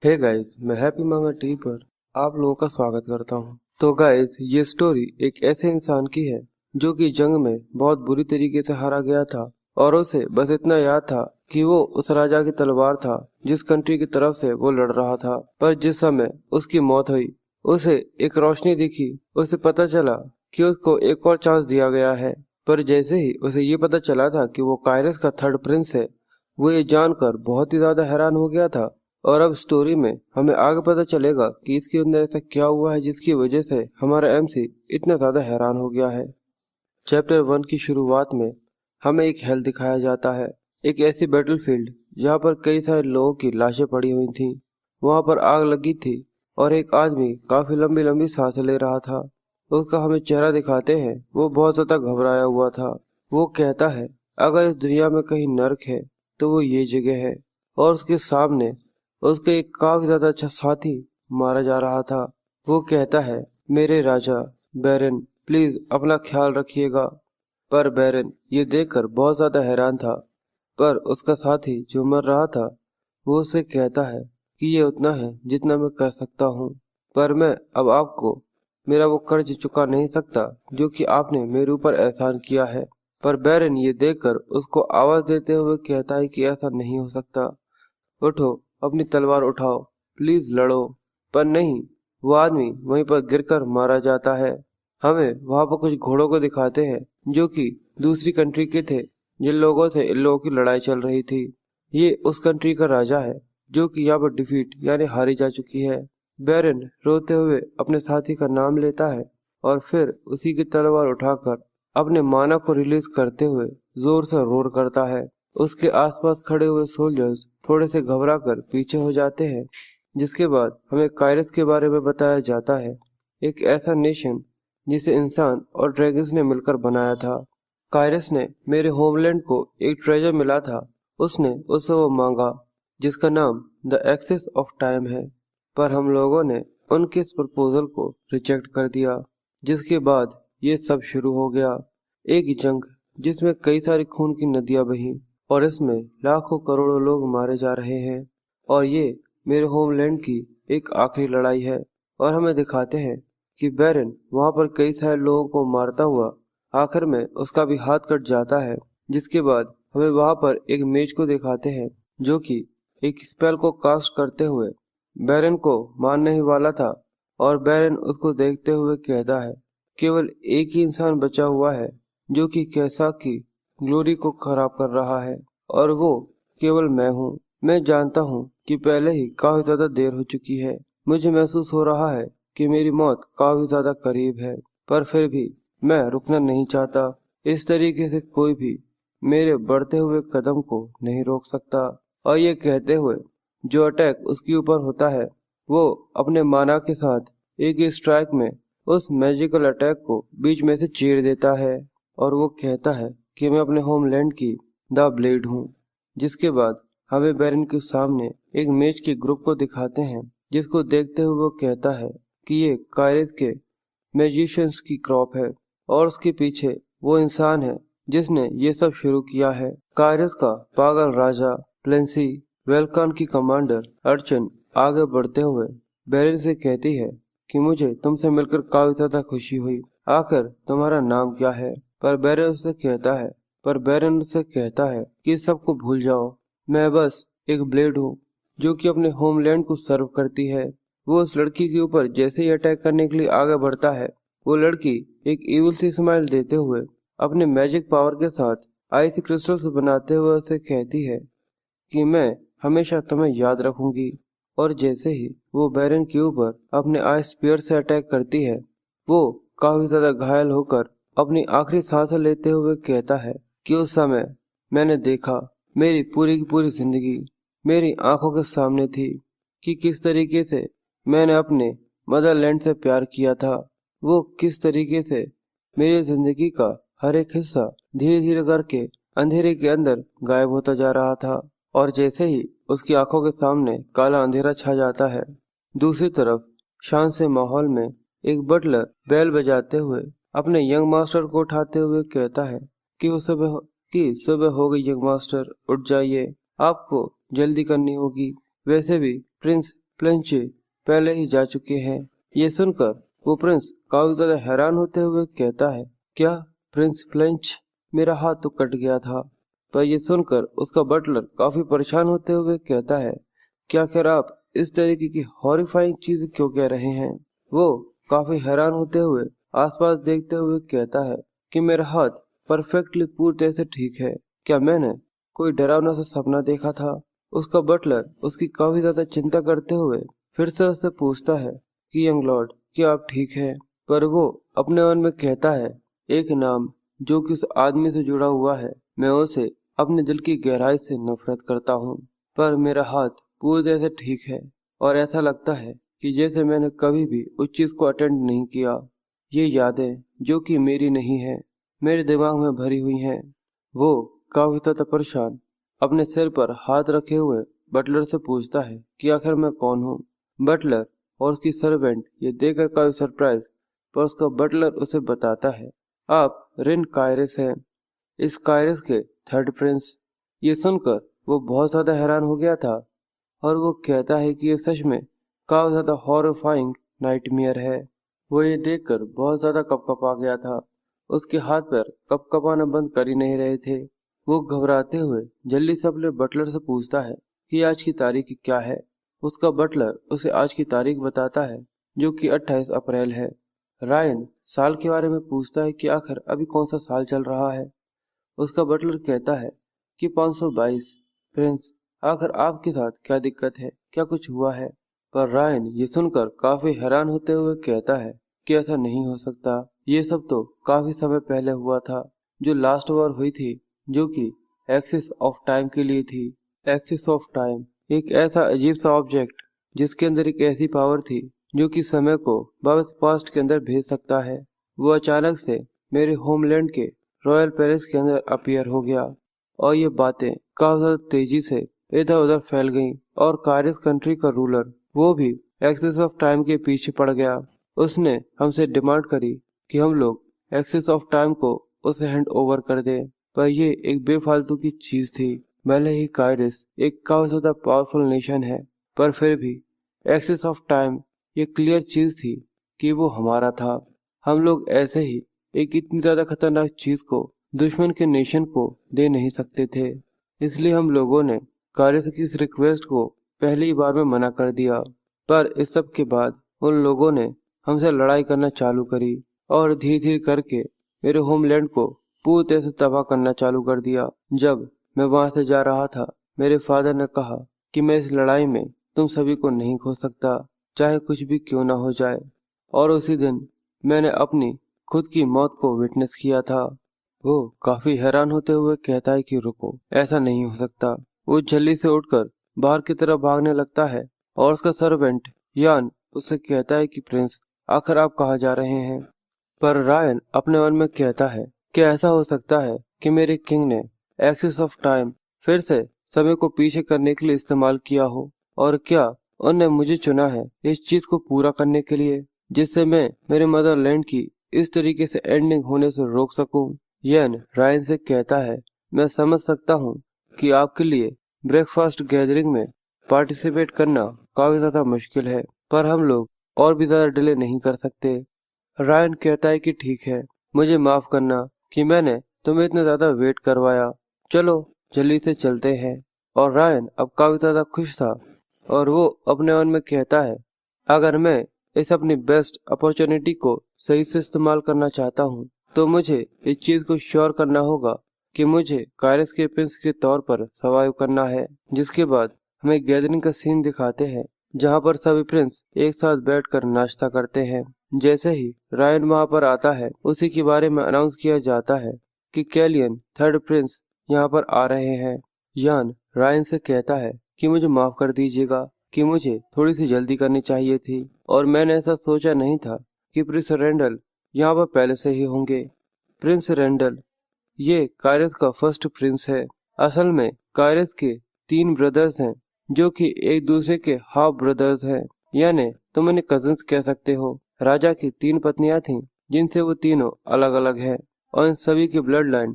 Hey guys, मैं happy मांगा T पर आप लोगों का स्वागत करता हूं। तो गाइस, ये स्टोरी एक ऐसे इंसान की है जो कि जंग में बहुत बुरी तरीके से हारा गया था और उसे बस इतना याद था कि वो उस राजा की तलवार था जिस कंट्री की तरफ से वो लड़ रहा था। पर जिस समय उसकी मौत हुई, उसे एक रोशनी दिखी। उसे पता चला कि उसको एक और चांस दिया गया है। पर जैसे ही उसे ये पता चला था कि वो कायरस का थर्ड प्रिंस है, वो ये जानकर बहुत ही ज्यादा हैरान हो गया था। और अब स्टोरी में हमें आगे पता चलेगा कि इसके अंदर ऐसा क्या हुआ है जिसकी वजह से हमारा एमसी इतना ज्यादा हैरान हो गया है। चैप्टर 1 की शुरुआत में हमें एक हेल दिखाया जाता है, एक ऐसी बैटलफील्ड जहाँ पर कई सारे लोगों की लाशें पड़ी हुई थीं। वहाँ पर आग लगी थी और एक आदमी काफी लंबी लंबी सांसें ले रहा था। उसका हमें चेहरा दिखाते हैं, वो बहुत ज्यादा घबराया हुआ था। वो कहता है अगर इस दुनिया में कहीं नर्क है तो वो ये जगह है। और उसके सामने उसका एक काफी ज्यादा अच्छा साथी मारा जा रहा था। वो कहता है मेरे राजा बैरन, प्लीज अपना ख्याल रखिएगा। पर बैरन ये देखकर बहुत ज्यादा हैरान था। पर उसका साथी जो मर रहा था वो उससे कहता है कि ये उतना है जितना मैं कर सकता हूँ, पर मैं अब आपको मेरा वो कर्ज चुका नहीं सकता जो कि आपने मेरे ऊपर एहसान किया है। पर बैरन ये देखकर उसको आवाज देते हुए कहता है कि ऐसा नहीं हो सकता। उठो, अपनी तलवार उठाओ, प्लीज लड़ो। पर नहीं, वो आदमी वहीं पर गिरकर मारा जाता है। हमें वहां पर कुछ घोड़ों को दिखाते हैं जो कि दूसरी कंट्री के थे, जिन लोगों से इन लोगों की लड़ाई चल रही थी। ये उस कंट्री का राजा है जो कि यहाँ पर डिफीट यानी हारी जा चुकी है। बैरन रोते हुए अपने साथी का नाम लेता है और फिर उसी की तलवार उठाकर अपने माना को रिलीज करते हुए जोर से रोर करता है। उसके आसपास खड़े हुए सोल्जर्स थोड़े से घबराकर पीछे हो जाते हैं। जिसके बाद हमें कायरस के बारे में बताया जाता है, एक ऐसा नेशन जिसे इंसान और ड्रैगन्स ने मिलकर बनाया था। कायरस ने मेरे होमलैंड को एक ट्रेजर मिला था, उसने उससे वो मांगा जिसका नाम द एक्सेस ऑफ टाइम है। पर हम लोगों ने उनके इस प्रपोजल को रिजेक्ट कर दिया। जिसके बाद ये सब शुरू हो गया, एक जंग जिसमें कई सारी खून की नदियां बही और इसमें लाखों करोड़ों लोग मारे जा रहे हैं। और ये मेरे होमलैंड की एक आखिरी लड़ाई है। और हमें दिखाते हैं कि बैरन वहां पर कई सारे लोगों को मारता हुआ आखिर में उसका भी हाथ कट जाता है। जिसके बाद हमें वहां पर एक मेज को दिखाते हैं जो कि एक स्पेल को कास्ट करते हुए बैरन को मारने ही वाला था। और बैरन उसको देखते हुए कहता है केवल एक ही इंसान बचा हुआ है जो कि कैसा की ग्लोरी को खराब कर रहा है, और वो केवल मैं हूँ। मैं जानता हूँ कि पहले ही काफी ज्यादा देर हो चुकी है। मुझे महसूस हो रहा है कि मेरी मौत काफी ज्यादा करीब है, पर फिर भी मैं रुकना नहीं चाहता। इस तरीके से कोई भी मेरे बढ़ते हुए कदम को नहीं रोक सकता। और ये कहते हुए जो अटैक उसके ऊपर होता है, वो अपने माना के साथ एक ही स्ट्राइक में उस मैजिकल अटैक को बीच में से चीर देता है। और वो कहता है कि मैं अपने होमलैंड की द ब्लेड हूँ। जिसके बाद हमें बैरन के सामने एक मेज के ग्रुप को दिखाते हैं जिसको देखते हुए वो कहता है कि ये कायरस के मैजिशियंस की क्रॉप है और उसके पीछे वो इंसान है जिसने ये सब शुरू किया है। कायरस का पागल राजा प्लेंसी वेलकान की कमांडर अर्चन आगे बढ़ते हुए बैरन से कहती है कि मुझे तुमसे मिलकर काफी ज्यादा खुशी हुई। आखिर तुम्हारा नाम क्या है? पर बैरन उससे कहता है कि इस सबको भूल जाओ, मैं बस एक ब्लेड हूँ जो कि अपने होमलैंड को सर्व करती है। वो उस लड़की के ऊपर जैसे ही अटैक करने के लिए आगे बढ़ता है, वो लड़की एक इविल सी स्माइल देते हुए अपने मैजिक पावर के साथ आइस क्रिस्टल्स बनाते हुए उसे कहती है कि मैं हमेशा तुम्हें याद रखूंगी। और जैसे ही वो बैरन के ऊपर अपने आइस स्पीयर से अटैक करती है, वो काफी ज्यादा घायल होकर अपनी आखिरी सांस लेते हुए कहता है कि उस समय मैंने देखा, मेरी पूरी की पूरी जिंदगी मेरी आंखों के सामने थी कि किस तरीके से मैंने अपने मदरलैंड से प्यार किया था। वो किस तरीके से मेरी जिंदगी का हर एक हिस्सा धीरे धीरे करके अंधेरे के अंदर गायब होता जा रहा था। और जैसे ही उसकी आंखों के सामने काला अंधेरा छा जाता है, दूसरी तरफ शांत से माहौल में एक बटलर बेल बजाते हुए अपने यंग मास्टर को उठाते हुए कहता है कि सुबह हो गई यंग मास्टर, उठ जाइए, आपको जल्दी करनी होगी। वैसे भी प्रिंस फ्लेंचे पहले ही जा चुके हैं। ये सुनकर वो प्रिंस काफी ज्यादा हैरान होते हुए कहता है, क्या प्रिंस फ्लेंच? मेरा हाथ तो कट गया था। पर ये सुनकर उसका बटलर काफी परेशान होते हुए कहता है, क्या खैर आप इस तरीके की हॉरिफाइंग चीज क्यों कह रहे हैं? वो काफी हैरान होते हुए आसपास देखते हुए कहता है कि मेरा हाथ परफेक्टली पूरी तरह से ठीक है। क्या मैंने कोई डरावना सा सपना देखा था? उसका बटलर उसकी काफी ज्यादा चिंता करते हुए फिर से उससे पूछता है कि यंग लॉर्ड, क्या आप ठीक है? पर वो अपने मन में कहता है, एक नाम जो कि उस आदमी से जुड़ा हुआ है, मैं उसे अपने दिल की गहराई से नफरत करता हूँ। पर मेरा हाथ पूरी तरह से ठीक है और ऐसा लगता है कि जैसे मैंने कभी भी उस चीज को अटेंड नहीं किया। ये यादें जो कि मेरी नहीं है, मेरे दिमाग में भरी हुई हैं। वो काफी ज्यादा परेशान अपने सिर पर हाथ रखे हुए बटलर से पूछता है कि आखिर मैं कौन हूँ। बटलर और उसकी सर्वेंट ये देखकर काफी सरप्राइज, पर उसका बटलर उसे बताता है, आप रिन कायरस हैं, इस कायरस के थर्ड प्रिंस। ये सुनकर वो बहुत ज्यादा हैरान हो गया था और वो कहता है कि ये सच में काफी ज्यादा हॉरिफाइंग नाइटमेयर है। वो ये देखकर बहुत ज्यादा कपकपा गया था। उसके हाथ पैर कपकपाना बंद कर ही नहीं रहे थे। वो घबराते हुए जल्दी से अपने बटलर से पूछता है कि आज की तारीख क्या है। उसका बटलर उसे आज की तारीख बताता है, जो कि 28 अप्रैल है। रायन साल के बारे में पूछता है कि आखिर अभी कौन सा साल चल रहा है। उसका बटलर कहता है कि 522। प्रिंस, आखिर आपके साथ क्या दिक्कत है? क्या कुछ हुआ है? पर रायन ये सुनकर काफी हैरान होते हुए कहता है कि ऐसा नहीं हो सकता। ये सब तो काफी समय पहले हुआ था। जो लास्ट वॉर हुई थी, जो कि एक्सिस ऑफ टाइम के लिए थी। एक्सिस ऑफ टाइम एक ऐसा अजीब सा ऑब्जेक्ट जिसके अंदर एक ऐसी पावर थी जो कि समय को वापस पास्ट के अंदर भेज सकता है। वो अचानक से मेरे होमलैंड के रॉयल पैलेस के अंदर अपीयर हो गया और ये बातें काफी ज्यादा तेजी से इधर उधर फैल गईं और कारिस कंट्री का रूलर वो भी एक्सिस ऑफ टाइम के पीछे पड़ गया। उसने हमसे डिमांड करी कि हम लोग एक्सिस ऑफ टाइम को उसे हैंड ओवर कर दें। पर ये एक बेफालतू की चीज थी। भले ही कायरिस एक काफी ज्यादा पावरफुल नेशन है, पर फिर भी एक्सिस ऑफ टाइम ये क्लियर चीज थी कि वो हमारा था। हम लोग ऐसे ही एक इतनी ज्यादा खतरनाक चीज को दुश्मन के नेशन को दे नहीं सकते थे। इसलिए हम लोगों ने कारिस की इस रिक्वेस्ट को पहली बार में मना कर दिया। पर इस सब के बाद उन लोगों ने हमसे लड़ाई करना चालू करी और धीरे धीरे करके मेरे होमलैंड को पूरी तरह से तबाह करना चालू कर दिया। जब मैं वहां से जा रहा था, मेरे फादर ने कहा कि मैं इस लड़ाई में तुम सभी को नहीं खो सकता, चाहे कुछ भी क्यों ना हो जाए। और उसी दिन मैंने अपनी खुद की मौत को विटनेस किया था। वो काफी हैरान होते हुए कहता है कि रुको, ऐसा नहीं हो सकता। वो जल्दी से उठकर बाहर की तरफ भागने लगता है और उसका सर्वेंट यान उससे कहता है कि प्रिंस, आखिर आप कहाँ जा रहे हैं? पर रायन अपने मन में कहता है कि ऐसा हो सकता है कि मेरे किंग ने एक्सिस ऑफ टाइम फिर से समय को पीछे करने के लिए इस्तेमाल किया हो, और क्या उन्होंने मुझे चुना है इस चीज को पूरा करने के लिए, जिससे मैं मेरे मदरलैंड की इस तरीके से एंडिंग होने से रोक सकूं। यन रायन से कहता है, मैं समझ सकता हूं कि आपके लिए ब्रेकफास्ट गैदरिंग में पार्टिसिपेट करना काफी ज्यादा मुश्किल है, पर हम लोग और भी ज्यादा डिले नहीं कर सकते। रायन कहता है कि ठीक है, मुझे माफ करना कि मैंने तुम्हें इतना ज्यादा वेट करवाया। चलो जल्दी से चलते हैं। और रायन अब काफी ज्यादा खुश था और वो अपने मन में कहता है, अगर मैं इस अपनी बेस्ट अपॉर्चुनिटी को सही से इस्तेमाल करना चाहता हूँ, तो मुझे इस चीज को श्योर करना होगा कि मुझे कायरस के प्रिंस के तौर पर सर्वाइव करना है। जिसके बाद हमें गैदरिंग का सीन दिखाते हैं, जहाँ पर सभी प्रिंस एक साथ बैठकर नाश्ता करते हैं। जैसे ही रायन वहाँ पर आता है, उसी के बारे में अनाउंस किया जाता है कि कैलियन थर्ड प्रिंस यहाँ पर आ रहे हैं। यान रायन से कहता है कि मुझे माफ कर दीजिएगा कि मुझे थोड़ी सी जल्दी करनी चाहिए थी और मैंने ऐसा सोचा नहीं था कि प्रिंस रेंडल यहाँ पर पहले से ही होंगे। प्रिंस रेंडल ये कायरस का फर्स्ट प्रिंस है। असल में कायरस के 3 ब्रदर्स हैं जो कि एक दूसरे के हाफ ब्रदर्स हैं, यानी तुम इन्हें कजिन्स कह सकते हो। राजा की 3 पत्नियां थीं जिनसे वो तीनों अलग अलग हैं और इन सभी की ब्लड लाइन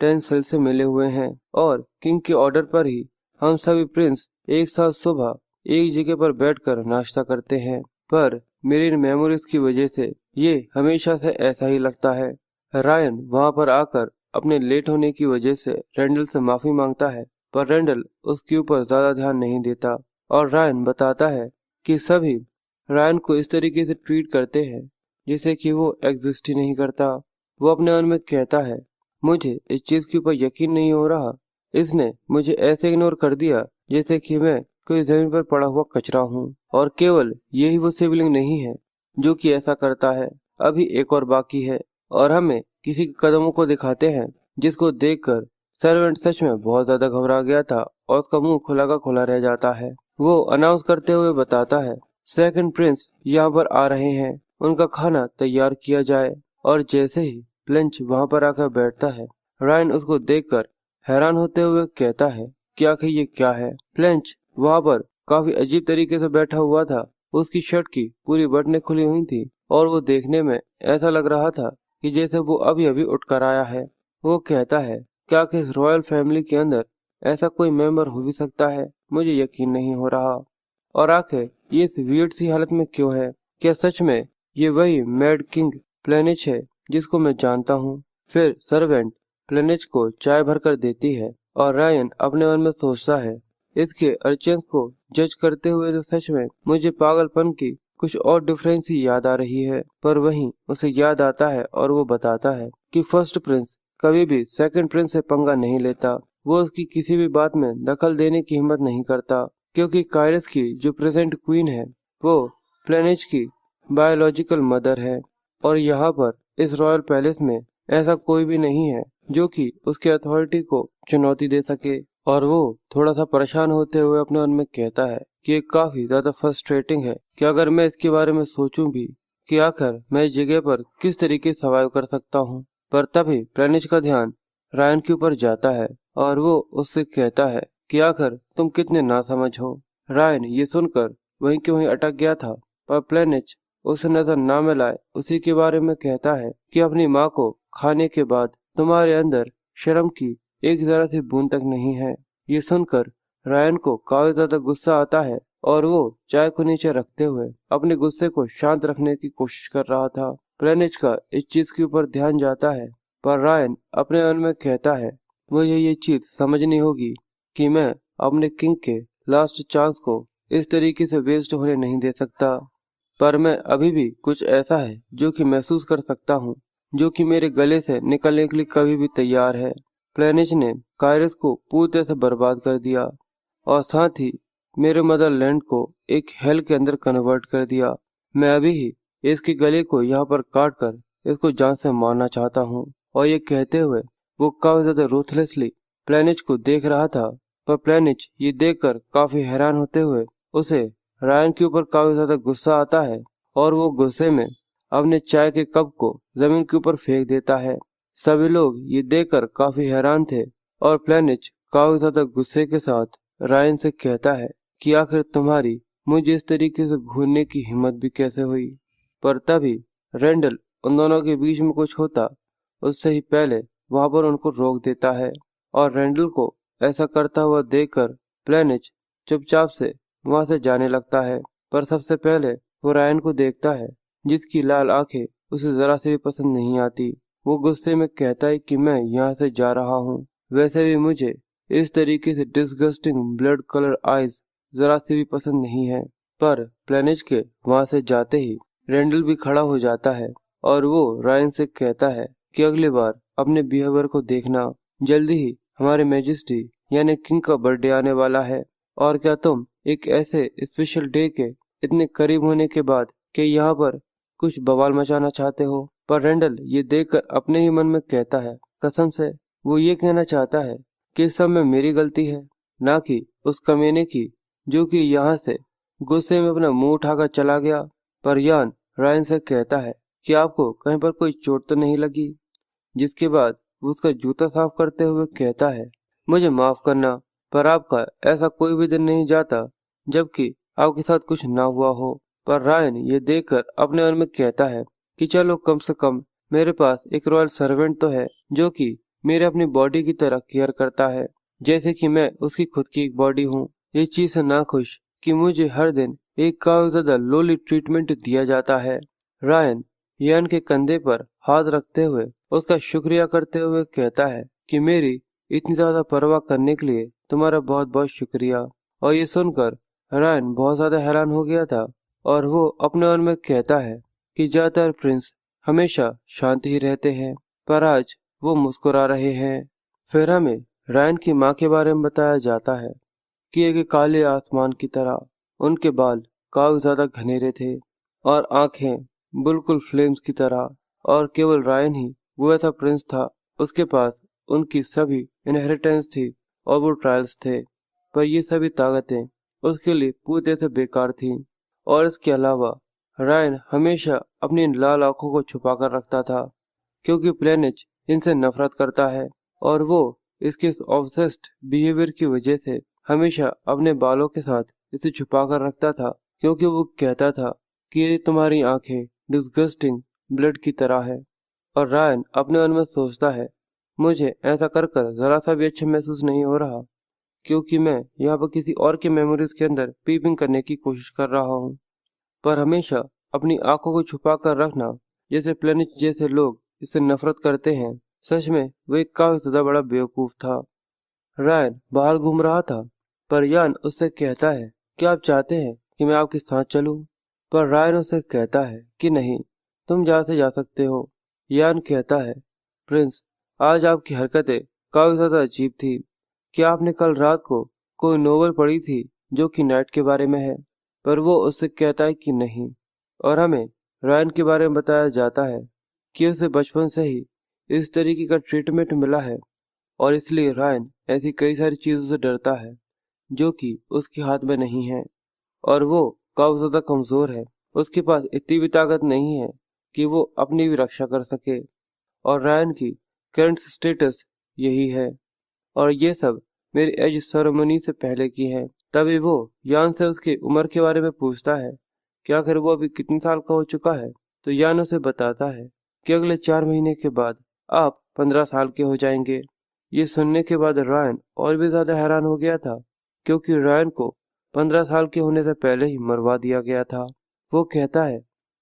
10 से मिले हुए हैं और किंग के ऑर्डर पर ही हम सभी प्रिंस एक साथ सुबह एक जगह पर बैठकर नाश्ता करते हैं, पर मेरी इन मेमोरीज की वजह से ये हमेशा से ऐसा ही लगता है। रायन वहां पर आकर अपने लेट होने की वजह से रेंडल से माफी मांगता है, पर रेंडल उसके ऊपर ज्यादा ध्यान नहीं देता और रायन बताता है कि सभी रायन को इस तरीके से ट्रीट करते हैं जैसे कि वो एग्जिस्ट ही नहीं करता। वो अपने मन में कहता है, मुझे इस चीज के ऊपर यकीन नहीं हो रहा, इसने मुझे ऐसे इग्नोर कर दिया जैसे कि मैं कोई जमीन पर पड़ा हुआ कचरा हूँ। और केवल यही वो सिबलिंग नहीं है जो कि ऐसा करता है, अभी एक और बाकी है। और हमें किसी के कदमों को दिखाते हैं जिसको देखकर सर्वेंट सच में बहुत ज्यादा घबरा गया था और उसका मुंह खुला का खुला रह जाता है। वो अनाउंस करते हुए बताता है, सेकंड प्रिंस यहाँ पर आ रहे हैं, उनका खाना तैयार किया जाए। और जैसे ही प्लेंच वहां पर आकर बैठता है, रायन उसको देखकर हैरान होते हुए कहता है कि आखिर ये क्या है। प्लेंच वहां पर काफी अजीब तरीके से बैठा हुआ था, उसकी शर्ट की पूरी बटनें खुली हुई थी और वो देखने में ऐसा लग रहा था कि जैसे वो अभी अभी उठकर आया है। वो कहता है, क्या कि इस रॉयल फैमिली के अंदर ऐसा कोई मेंबर हो भी सकता है, मुझे यकीन नहीं हो रहा। और आखिर ये इस वियर्ड सी हालत में क्यों है? क्या सच में ये वही मैड किंग प्लेनिच है जिसको मैं जानता हूँ? फिर सर्वेंट प्लेनिच को चाय भरकर देती है और रायन अपने मन में सोचता है, इसके अर्चन्स को जज करते हुए तो सच में मुझे पागलपन की कुछ और डिफरेंस ही याद आ रही है। पर वहीं उसे याद आता है और वो बताता है कि फर्स्ट प्रिंस कभी भी सेकंड प्रिंस से पंगा नहीं लेता, वो उसकी किसी भी बात में दखल देने की हिम्मत नहीं करता, क्योंकि कायरस की जो प्रेजेंट क्वीन है वो प्लेनिच की बायोलॉजिकल मदर है। और यहाँ पर इस रॉयल पैलेस में ऐसा कोई भी नहीं है जो कि उसके अथॉरिटी को चुनौती दे सके। और वो थोड़ा सा परेशान होते हुए अपने मन में कहता है कि ये काफी ज्यादा फ्रस्ट्रेटिंग है कि अगर मैं इसके बारे में सोचूं भी कि आखिर मैं इस जगह पर किस तरीके सर्वाइव कर सकता हूँ। पर तभी प्लेनिच का ध्यान रायन के ऊपर जाता है और वो उससे कहता है कि आखिर तुम कितने नासमझ हो। रायन ये सुनकर वहीं के वहीं अटक गया था, पर प्लेनिच उसे नजर ना मिलाए उसी के बारे में कहता है कि अपनी माँ को खाने के बाद तुम्हारे अंदर शर्म की एक जरा सी बूंद तक नहीं है। ये सुनकर रायन को काफी ज्यादा गुस्सा आता है और वो चाय को नीचे रखते हुए अपने गुस्से को शांत रखने की कोशिश कर रहा था। प्लेनिच का इस चीज के ऊपर ध्यान जाता है, पर रायन अपने मन में कहता है, मुझे ये चीज समझनी होगी कि मैं अपने किंग के लास्ट चांस को इस तरीके से वेस्ट होने नहीं दे सकता। पर मैं अभी भी कुछ ऐसा है जो कि महसूस कर सकता हूँ, जो कि मेरे गले से निकलने के लिए कभी भी तैयार है। प्लेनिच ने कायरस को पूरी तरह से बर्बाद कर दिया और साथ ही मेरे मदरलैंड को एक हेल के अंदर कन्वर्ट कर दिया। मैं अभी ही इसके गले को यहाँ पर काट कर इसको जान से मारना चाहता हूँ। और ये कहते हुए वो काफी ज्यादा रूथलेसली प्लेनिच को देख रहा था, पर प्लेनिच ये देखकर काफी हैरान होते हुए उसे रायन के ऊपर काफी ज्यादा गुस्सा आता है और वो गुस्से में अपने चाय के कप को जमीन के ऊपर फेंक देता है। सभी लोग ये देखकर काफी हैरान थे और प्लेनिच काफी ज्यादा गुस्से के साथ रायन से कहता है कि आखिर तुम्हारी मुझे इस तरीके से घूरने की हिम्मत भी कैसे हुई। पर तभी रेंडल उन दोनों के बीच में कुछ होता उससे ही पहले वहां पर उनको रोक देता है और रेंडल को ऐसा करता हुआ देखकर प्लेनिच चुपचाप से वहां से जाने लगता है। पर सबसे पहले वो रायन को देखता है जिसकी लाल आंखें उसे जरा से भी पसंद नहीं आती। वो गुस्से में कहता है कि मैं यहाँ से जा रहा हूँ, वैसे भी मुझे इस तरीके से डिस्गस्टिंग ब्लड कलर आइज जरा से भी पसंद नहीं है। पर प्लेनिच के वहां से जाते ही रेंडल भी खड़ा हो जाता है और वो रायन से कहता है कि अगली बार अपने बिहेवियर को देखना, जल्दी ही हमारे मैजेस्टी यानी किंग का बर्थडे आने वाला है और क्या तुम एक ऐसे स्पेशल डे के इतने करीब होने के बाद कि यहाँ पर कुछ बवाल मचाना चाहते हो। पर रेंडल ये देखकर अपने ही मन में कहता है, कसम से वो ये कहना चाहता है कि इस सब में मेरी गलती है, ना कि उस कमीने की जो कि यहाँ से गुस्से में अपना मुंह उठाकर चला गया। पर यान रायन से कहता है कि आपको कहीं पर कोई चोट तो नहीं लगी, जिसके बाद वो उसका जूता साफ करते हुए कहता है, मुझे माफ करना पर आपका ऐसा कोई भी दिन नहीं जाता जबकि आपके साथ कुछ ना हुआ हो। पर रायन ये देखकर अपने मन में कहता है कि चलो कम से कम मेरे पास एक रॉयल सर्वेंट तो है जो कि मेरे अपनी बॉडी की तरह केयर करता है, जैसे कि मैं उसकी खुद की एक बॉडी हूँ। ये चीज से नाखुश कि मुझे हर दिन एक काफी ज्यादा लोली ट्रीटमेंट दिया जाता है। रायन यान के कंधे पर हाथ रखते हुए उसका शुक्रिया करते हुए कहता है कि मेरी इतनी ज्यादा परवाह करने के लिए तुम्हारा बहुत बहुत शुक्रिया। और ये सुनकर रायन बहुत ज्यादा हैरान हो गया था और वो अपने मन में कहता है कि ज्यादातर प्रिंस हमेशा शांत ही रहते हैं, पर आज वो मुस्कुरा रहे हैं। फिर हमें रायन की माँ के बारे में बताया जाता है कि एक काले आसमान की तरह उनके बाल काफी ज्यादा घनेरे थे और आंखें बिल्कुल फ्लेम्स की तरह। और केवल रायन ही वो ऐसा प्रिंस था, उसके पास उनकी सभी इनहेरिटेंस थी और वो ट्रायल्स थे, पर ये सभी ताकतें उसके लिए पूरी तरह से बेकार थीं। और इसके अलावा रायन हमेशा अपनी इन लाल आंखों को छुपा कर रखता था, क्योंकि प्लेनेज इनसे नफरत करता है और वो इसके इस ऑब्सेस्ड बिहेवियर की वजह से हमेशा अपने बालों के साथ इसे छुपा कर रखता था, क्योंकि वो कहता था कि ये तुम्हारी आंखें डिस्गस्टिंग ब्लड की तरह है। और रायन अपने मन में सोचता है, मुझे ऐसा कर कर जरा सा भी अच्छा महसूस नहीं हो रहा, क्योंकि मैं यहाँ पर किसी और के मेमोरीज के अंदर पीपिंग करने की कोशिश कर रहा हूँ। पर हमेशा अपनी आंखों को छुपा कर रखना, जैसे प्लेनेट जैसे लोग इससे नफरत करते हैं, सच में वो एक काफी ज्यादा बड़ा बेवकूफ था। रायन बाहर घूम रहा था, पर यान उससे कहता है कि आप चाहते हैं कि मैं आपके साथ चलूं? पर रायन उससे कहता है कि नहीं, तुम जहाँ से जा सकते हो। यान कहता है, प्रिंस, आज आपकी हरकतें काफी ज्यादा अजीब थी। क्या आपने कल रात को कोई नोवेल पढ़ी थी जो कि नाइट के बारे में है? पर वो उससे कहता है कि नहीं। और हमें रायन के बारे में बताया जाता है कि उसे बचपन से ही इस तरीके का ट्रीटमेंट मिला है और इसलिए रायन ऐसी कई सारी चीजों से डरता है जो कि उसके हाथ में नहीं है। और वो काफी ज्यादा कमजोर है, उसके पास इतनी भी ताकत नहीं है कि वो अपनी भी रक्षा कर सके। और रायन की करंट स्टेटस यही है। और ये सब मेरी एज सेरेमनी से पहले की है। तभी वो यान से उसकी उम्र के बारे में पूछता है कि आखिर वो अभी कितने साल का हो चुका है। तो यान उसे बताता है कि अगले 4 महीने के बाद आप 15 साल के हो जाएंगे। ये सुनने के बाद रायन और भी ज्यादा हैरान हो गया था, क्योंकि रायन को 15 साल के होने से पहले ही मरवा दिया गया था। वो कहता है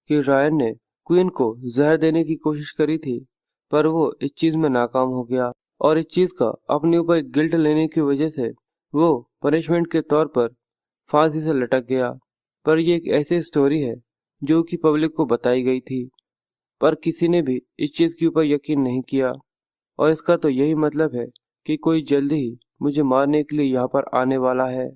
कि रायन ने क्वीन को जहर देने की कोशिश करी थी, पर वो इस चीज में नाकाम हो गया और इस चीज का अपने ऊपर गिल्ट लेने की वजह से वो पनिशमेंट के तौर पर फांसी से लटक गया। पर ये एक ऐसी स्टोरी है जो कि पब्लिक को बताई गई थी, पर किसी ने भी इस चीज के ऊपर यकीन नहीं किया। और इसका तो यही मतलब है कि कोई जल्दी ही मुझे मारने के लिए यहाँ पर आने वाला है।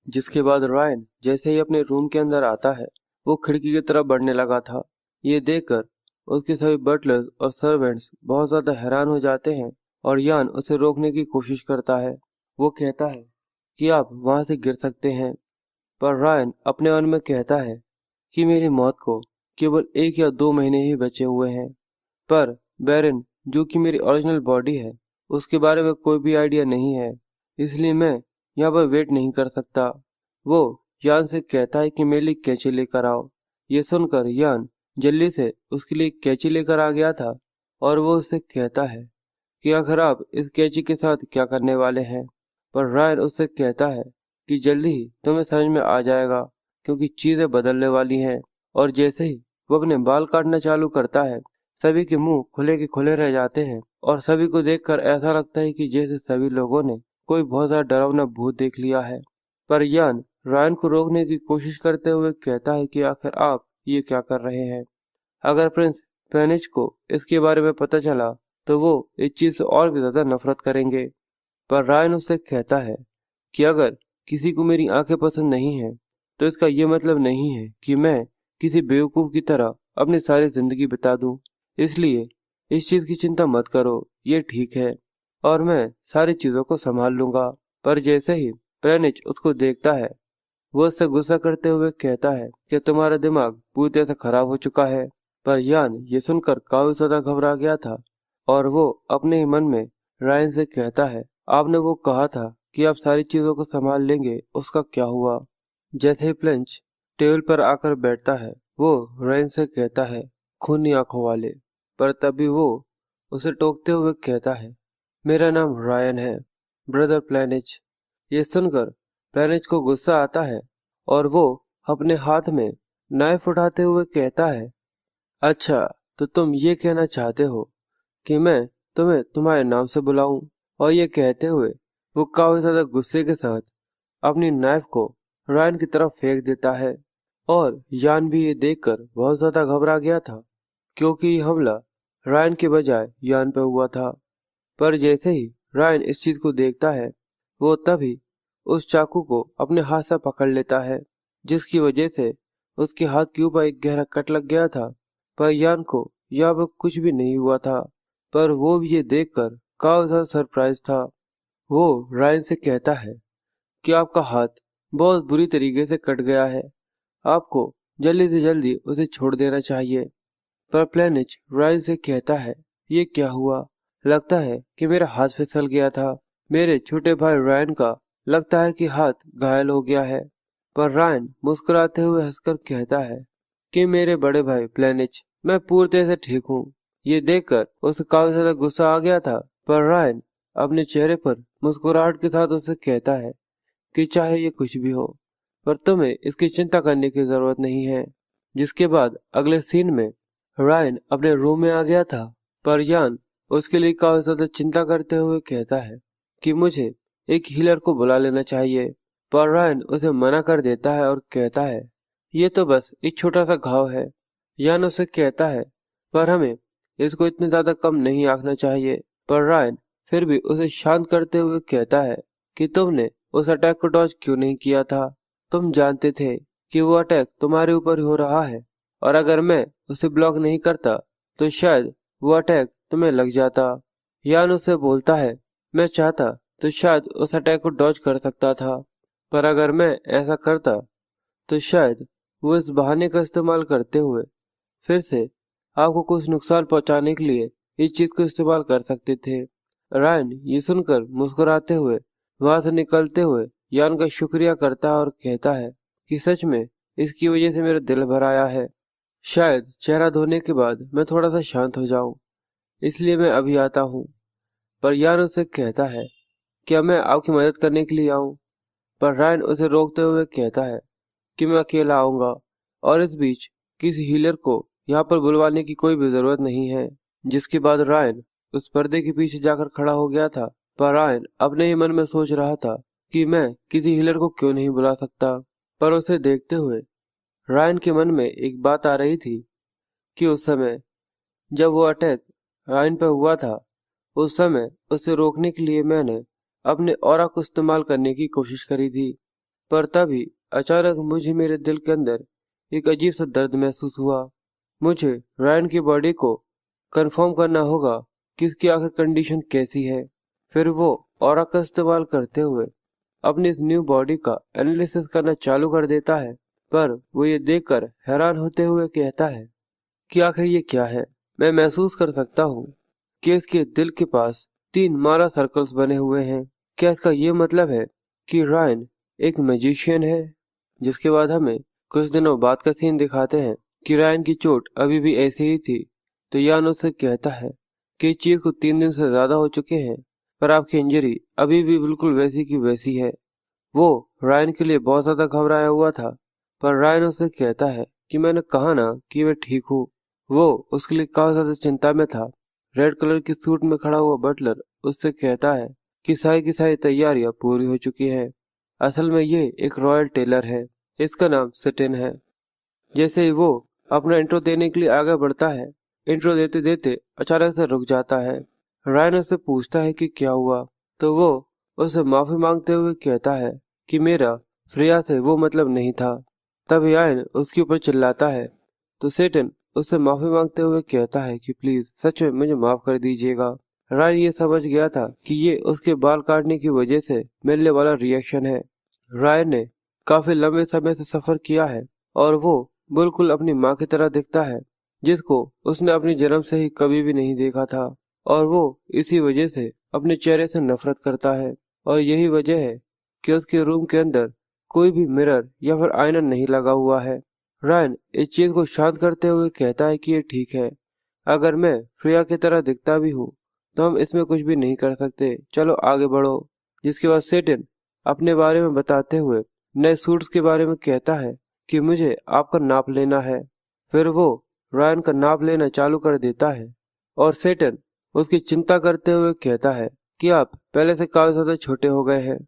जिसके बाद रायन जैसे ही अपने रूम के अंदर आता है, वो खिड़की की तरफ बढ़ने लगा था। ये देखकर उसके सभी बटलर्स और सर्वेंट्स बहुत ज्यादा हैरान हो जाते हैं और यान उसे रोकने की कोशिश करता है। वो कहता है कि आप वहां से गिर सकते हैं, पर रायन अपने मन में कहता है कि मेरी मौत को केवल 1 या 2 महीने ही बचे हुए हैं। पर बैरन, जो कि मेरी ओरिजिनल बॉडी है, उसके बारे में कोई भी आइडिया नहीं है, इसलिए मैं यहाँ पर वेट नहीं कर सकता। वो यान से कहता है कि मेरे लिए कैंची लेकर आओ। ये सुनकर यान जल्दी से उसके लिए कैंची लेकर आ गया था और वो उससे कहता है कि आखिर आप इस कैंची के साथ क्या करने वाले हैं। पर रायन उससे कहता है कि जल्दी ही तुम्हें समझ में आ जाएगा, क्योंकि चीजें बदलने वाली हैं। और जैसे ही वो अपने बाल काटना चालू करता है, सभी के मुंह खुले के खुले रह जाते हैं और सभी को देखकर ऐसा लगता है कि जैसे सभी लोगों ने कोई बहुत ज्यादा डरावना भूत देख लिया है। पर यान रायन को रोकने की कोशिश करते हुए कहता है कि आखिर आप ये क्या कर रहे हैं? अगर प्रिंस पेनिच को इसके बारे में पता चला तो वो इस चीज से और भी ज्यादा नफरत करेंगे। पर रायन उससे कहता है कि अगर किसी को मेरी आंखें पसंद नहीं है, तो इसका ये मतलब नहीं है कि मैं किसी बेवकूफ की तरह अपनी सारी जिंदगी बिता दूं। इसलिए इस चीज की चिंता मत करो, ये ठीक है और मैं सारी चीजों को संभाल लूंगा। पर जैसे ही प्लेनिच उसको देखता है, वो उससे गुस्सा करते हुए कहता है कि तुम्हारा दिमाग पूरी तरह से खराब हो चुका है। पर यान ये सुनकर काफी ज्यादा घबरा गया था और वो अपने ही मन में रायन से कहता है, आपने वो कहा था कि आप सारी चीजों को संभाल लेंगे, उसका क्या हुआ? जैसे ही प्लेंच टेबल पर आकर बैठता है, वो रायन से कहता है, खूनी आंखों वाले। पर तभी वो उसे टोकते हुए कहता है, मेरा नाम रायन है, ब्रदर प्लेनिच। ये सुनकर प्लेनिच को गुस्सा आता है और वो अपने हाथ में नाइफ उठाते हुए कहता है, अच्छा, तो तुम ये कहना चाहते हो कि मैं तुम्हें तुम्हारे नाम से बुलाऊं? और ये कहते हुए वो काफी ज्यादा गुस्से के साथ अपनी नाइफ को रायन की तरफ फेंक देता है। और यान भी ये देखकर बहुत ज्यादा घबरा गया था, क्योंकि ये हमला रायन के बजाय यान पे हुआ था। पर जैसे ही रायन इस चीज को देखता है, वो तभी उस चाकू को अपने हाथ से पकड़ लेता है, जिसकी वजह से उसके हाथ के ऊपर एक गहरा कट लग गया था। पर यान को यहाँ पर कुछ भी नहीं हुआ था, पर वो भी ये देखकर काफी ज्यादा सरप्राइज था। वो रायन से कहता है कि आपका हाथ बहुत बुरी तरीके से कट गया है, आपको जल्दी से जल्दी उसे छोड़ देना चाहिए। पर प्लेनिच रायन से कहता है, ये क्या हुआ? लगता है कि मेरा हाथ फिसल गया था। मेरे छोटे भाई रायन का लगता है कि हाथ घायल हो गया है। पर रायन मुस्कुराते हुए हंसकर कहता है कि मेरे बड़े भाई प्लेनिच, मैं पूरी तरह से ठीक हूँ। ये देखकर उसे काफी ज्यादा गुस्सा आ गया था, पर रायन अपने चेहरे पर मुस्कुराहट के साथ उसे कहता है कि चाहे ये कुछ भी हो, पर तुम्हें इसकी चिंता करने की जरूरत नहीं है। जिसके बाद अगले सीन में रायन अपने रूम में आ गया था, पर यान उसके लिए काफी ज्यादा चिंता करते हुए कहता है कि मुझे एक हीलर को बुला लेना चाहिए। पर रायन उसे मना कर देता है और कहता है, ये तो बस एक छोटा सा घाव है। यान उसे कहता है, पर हमें इसको इतने ज्यादा कम नहीं आंकना चाहिए। पर रायन फिर भी उसे शांत करते हुए कहता है कि तुमने उस अटैक को डॉज क्यों नहीं किया था? तुम जानते थे कि वो अटैक तुम्हारे ऊपर ही हो रहा है, और अगर मैं उसे ब्लॉक नहीं करता तो शायद वो अटैक तुम्हें लग जाता। यान उसे बोलता है, मैं चाहता तो शायद उस अटैक को डॉज कर सकता था, पर अगर मैं ऐसा करता तो शायद वो इस बहाने का इस्तेमाल करते हुए फिर से आपको कुछ नुकसान पहुंचाने के लिए इस चीज को इस्तेमाल कर सकते थे। रायन ये सुनकर मुस्कुराते हुए वहां से निकलते हुए यान का शुक्रिया करता है और कहता है कि सच में इसकी वजह से मेरा दिल भर आया है। शायद चेहरा धोने के बाद मैं थोड़ा सा शांत हो जाऊं, इसलिए मैं अभी आता हूँ। पर यान उसे कहता है, क्या मैं आपकी मदद करने के लिए आऊं? पर रायन उसे रोकते हुए कहता है कि मैं अकेला आऊंगा, और इस बीच किसी हीलर को यहाँ पर बुलवाने की कोई भी जरूरत नहीं है। जिसके बाद रायन उस पर्दे के पीछे जाकर खड़ा हो गया था। पर रायन अपने ही मन में सोच रहा था कि मैं किसी हीलर को क्यों नहीं बुला सकता। पर उसे देखते हुए रायन के मन में एक बात आ रही थी कि उस समय जब वो अटैक रायन पर हुआ था, उस समय उसे रोकने के लिए मैंने अपने ऑरा को इस्तेमाल करने की कोशिश करी थी। पर तभी अचानक मुझे मेरे दिल के अंदर एक अजीब सा दर्द महसूस हुआ। मुझे रायन की बॉडी को कंफर्म करना होगा कि इसकी आखिर कंडीशन कैसी है। फिर वो ऑरा का इस्तेमाल करते हुए अपनी इस न्यू बॉडी का एनालिसिस करना चालू कर देता है। पर वो ये देखकर हैरान होते हुए कहता है कि आखिर ये क्या है? मैं महसूस कर सकता हूँ कि इसके दिल के पास 3 मारा सर्कल्स बने हुए हैं। क्या इसका ये मतलब है कि रायन एक मैजिशियन है? जिसके बाद हमें कुछ दिनों बाद का सीन दिखाते हैं कि रायन की चोट अभी भी ऐसी ही थी। तो यान उससे कहता है कि इस चीज को 3 दिन से ज्यादा हो चुके हैं, पर आपकी इंजरी अभी भी बिल्कुल वैसी की वैसी है। वो रायन के लिए बहुत ज्यादा घबराया हुआ था, पर रायन उसे कहता है कि मैंने कहा ना कि मैं ठीक हूँ। वो उसके लिए काफी ज्यादा चिंता में था। रेड कलर की सूट में खड़ा हुआ बटलर उससे कहता है कि सारी की सारी तैयारियां पूरी हो चुकी है। असल में ये एक रॉयल टेलर है, इसका नाम सिटिन है। जैसे ही वो अपना इंट्रो देने के लिए आगे बढ़ता है, इंट्रो देते देते अचानक से रुक जाता है। रायन उससे पूछता है कि क्या हुआ, तो वो उससे माफी मांगते हुए कहता है कि मेरा फ्रेया से वो मतलब नहीं था। तब रायन उसके ऊपर चिल्लाता है, तो सेटन उससे माफी मांगते हुए कहता है कि प्लीज सच में मुझे माफ कर दीजिएगा। रायन ये समझ गया था कि ये उसके बाल काटने की वजह से मिलने वाला रिएक्शन है। रायन ने काफी लंबे समय से सफर किया है, और वो बिल्कुल अपनी माँ की तरह दिखता है, जिसको उसने अपने जन्म से ही कभी भी नहीं देखा था। और वो इसी वजह से अपने चेहरे से नफरत करता है, और यही वजह है कि उसके रूम के अंदर कोई भी मिरर या फिर आईना नहीं लगा हुआ है। रायन इस चीज को शांत करते हुए कहता है कि ये ठीक है, अगर मैं फ्रेया की तरह दिखता भी हूँ तो हम इसमें कुछ भी नहीं कर सकते, चलो आगे बढ़ो। जिसके बाद सेटन अपने बारे में बताते हुए नए सूट्स के बारे में कहता है कि मुझे आपका नाप लेना है। फिर वो रायन का नाप लेना चालू कर देता है और सेटन उसकी चिंता करते हुए कहता है कि आप पहले से काफी ज्यादा छोटे हो गए हैं,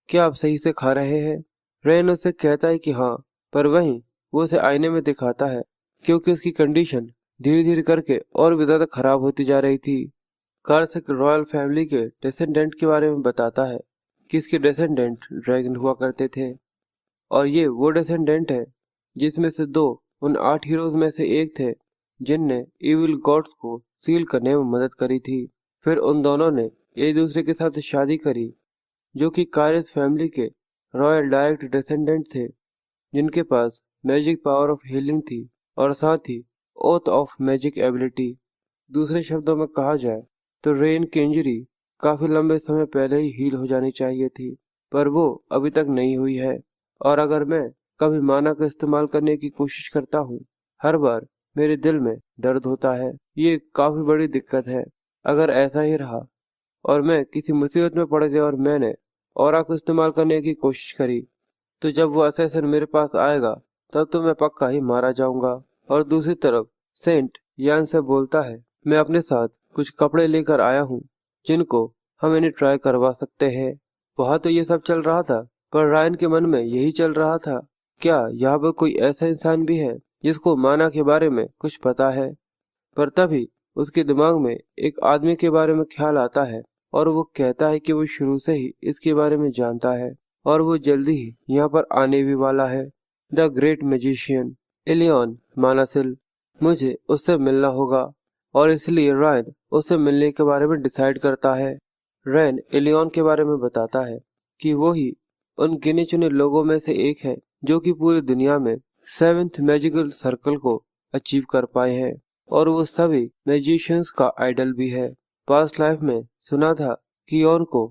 क्या आप सही से खा रहे हैं? रायन उससे कहता है कि हाँ, पर वहीं वो उसे आईने में दिखाता है क्योंकि उसकी कंडीशन धीरे धीरे करके और भी ज्यादा खराब होती जा रही थी। कार्स एक रॉयल फैमिली के डिसेंडेंट के बारे में बताता है कि इसके डिसेंडेंट ड्रैगन हुआ करते थे और ये वो डिसेंडेंट है जिसमें से दो उन 8 हीरोज में से एक थे जिनने इविल गॉड्स को सील करने में मदद करी थी। फिर उन दोनों ने एक दूसरे के साथ शादी करी जो कि कारिस फैमिली के रॉयल डायरेक्ट डिसेंडेंट थे जिनके पास मैजिक पावर ऑफ हीलिंग थी और साथ ही ओथ ऑफ मैजिक एबिलिटी। दूसरे शब्दों में कहा जाए तो रेन की इंजरी काफी लंबे समय पहले ही हील हो जानी चाहिए थी, पर वो अभी तक नहीं हुई है। और अगर मैं कभी माना का इस्तेमाल करने की कोशिश करता हूँ, हर बार मेरे दिल में दर्द होता है। ये काफी बड़ी दिक्कत है। अगर ऐसा ही रहा और मैं किसी मुसीबत में पड़ गया और मैंने ऑरा को इस्तेमाल करने की कोशिश करी, तो जब वो असैसिन मेरे पास आएगा तब तो मैं पक्का ही मारा जाऊंगा। और दूसरी तरफ सेंट यान से बोलता है, मैं अपने साथ कुछ कपड़े लेकर आया हूँ जिनको हम इन्हें ट्राई करवा सकते हैं। वहाँ तो ये सब चल रहा था, पर रायन के मन में यही चल रहा था, क्या यहाँ पर कोई ऐसा इंसान भी है जिसको माना के बारे में कुछ पता है? पर तभी उसके दिमाग में एक आदमी के बारे में ख्याल आता है और वो कहता है कि वो शुरू से ही इसके बारे में जानता है और वो जल्दी ही यहाँ पर आने भी वाला है। द ग्रेट मैजिशियन इलियन मानासिल। मुझे उससे मिलना होगा और इसलिए रायन उससे मिलने के बारे में डिसाइड करता है। रैन इलियन के बारे में बताता है कि वो ही उन गिने चुने लोगों में से एक है जो कि पूरी दुनिया में 7th मैजिकल सर्कल को अचीव कर पाए हैं और वो सभी मैजिशियंस का आइडल भी है। पास्ट लाइफ में सुना था कि यॉन को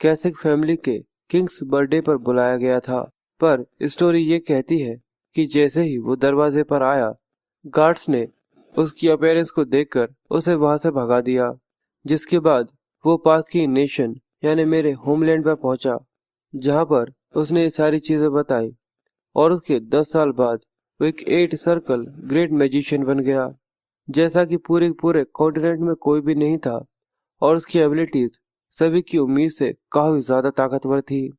कैसिक फैमिली के किंग्स बर्थडे पर बुलाया गया था, पर स्टोरी ये कहती है कि जैसे ही वो दरवाजे पर आया, गार्ड्स ने उसकी अपीयरेंस को देखकर उसे वहां से भगा दिया, जिसके बाद वो पास की नेशन यानी मेरे होमलैंड पर पहुंचा, जहां पर उसने ये सारी चीजें बताई और उसके 10 साल बाद वो एक 8 सर्कल ग्रेट मैजिशियन बन गया, जैसा कि पूरे पूरे कॉन्टिनेंट में कोई भी नहीं था और उसकी एबिलिटीज सभी की उम्मीद से काफी ज्यादा ताकतवर थी।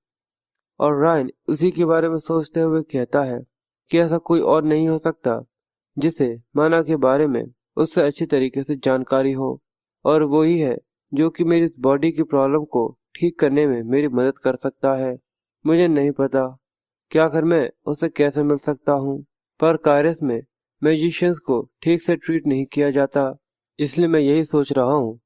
और रायन उसी के बारे में सोचते हुए कहता है कि ऐसा कोई और नहीं हो सकता जिसे माना के बारे में उससे अच्छी तरीके से जानकारी हो, और वही है जो कि मेरी बॉडी की प्रॉब्लम को ठीक करने में मेरी मदद कर सकता है। मुझे नहीं पता कि आखिर मैं उससे कैसे मिल सकता हूँ, पर कायरस में मैजिशियंस को ठीक से ट्रीट नहीं किया जाता, इसलिए मैं यही सोच रहा हूँ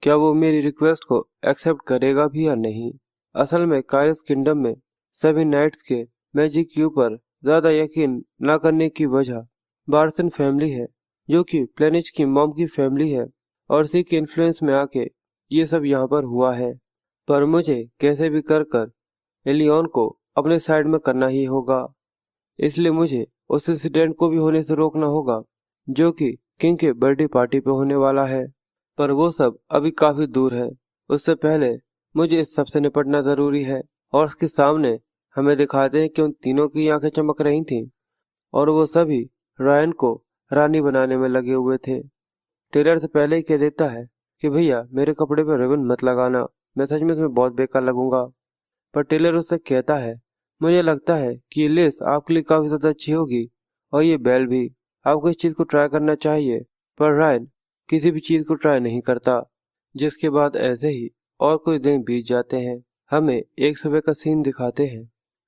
क्या वो मेरी रिक्वेस्ट को एक्सेप्ट करेगा भी या नहीं। असल में कायरस किंगडम में सभी नाइट्स के मैजिक क्यू पर ज्यादा यकीन न करने की वजह बार्सन फैमिली है, जो कि प्लेनिच की मॉम की फैमिली है और इसी के इन्फ्लुएंस में आके ये सब यहाँ पर हुआ है। पर मुझे कैसे भी कर एलियन को अपने साइड में करना ही होगा, इसलिए मुझे उस इंसिडेंट को भी होने से रोकना होगा जो कि किंग के बर्थडे पार्टी पे होने वाला है। पर वो सब अभी काफी दूर है, उससे पहले मुझे इस सब से निपटना जरूरी है। और उसके सामने हमें दिखाते हैं कि उन तीनों की आंखें चमक रही थीं और वो सभी रायन को रानी बनाने में लगे हुए थे। टेलर से पहले ही कह देता है कि भैया मेरे कपड़े पे रिबन मत लगाना, मैं सच में तुम्हें बहुत बेकार लगूंगा। पर टेलर उससे कहता है, मुझे लगता है कि ये लेस आपके लिए काफी ज्यादा अच्छी होगी और ये बेल भी, आपको इस चीज को ट्राई करना चाहिए। पर रायन किसी भी चीज को ट्राई नहीं करता, जिसके बाद ऐसे ही और कुछ दिन बीत जाते हैं। हमें एक सुबह का सीन दिखाते हैं।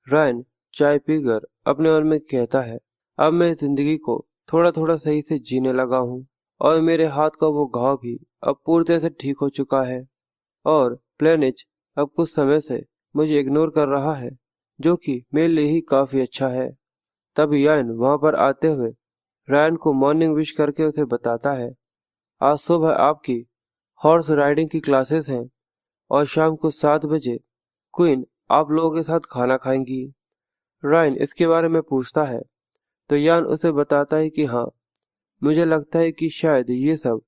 रायन चाय पीकर अपने मन में कहता है, अब मैं जिंदगी को थोड़ा थोड़ा सही से जीने लगा हूँ और मेरे हाथ का वो घाव भी अब पूरी तरह से ठीक हो चुका है और प्लेनिच अब कुछ समय से मुझे इग्नोर कर रहा है, जो कि मेरे लिए ही काफी अच्छा है। तब यान वहां पर आते हुए रायन को मॉर्निंग विश करके उसे बताता है, आज सुबह आपकी हॉर्स राइडिंग की क्लासेस हैं और शाम को 7 बजे क्वीन आप लोगों के साथ खाना खाएंगी। रायन इसके बारे में पूछता है तो यान उसे बताता है कि हाँ, मुझे लगता है कि शायद ये सब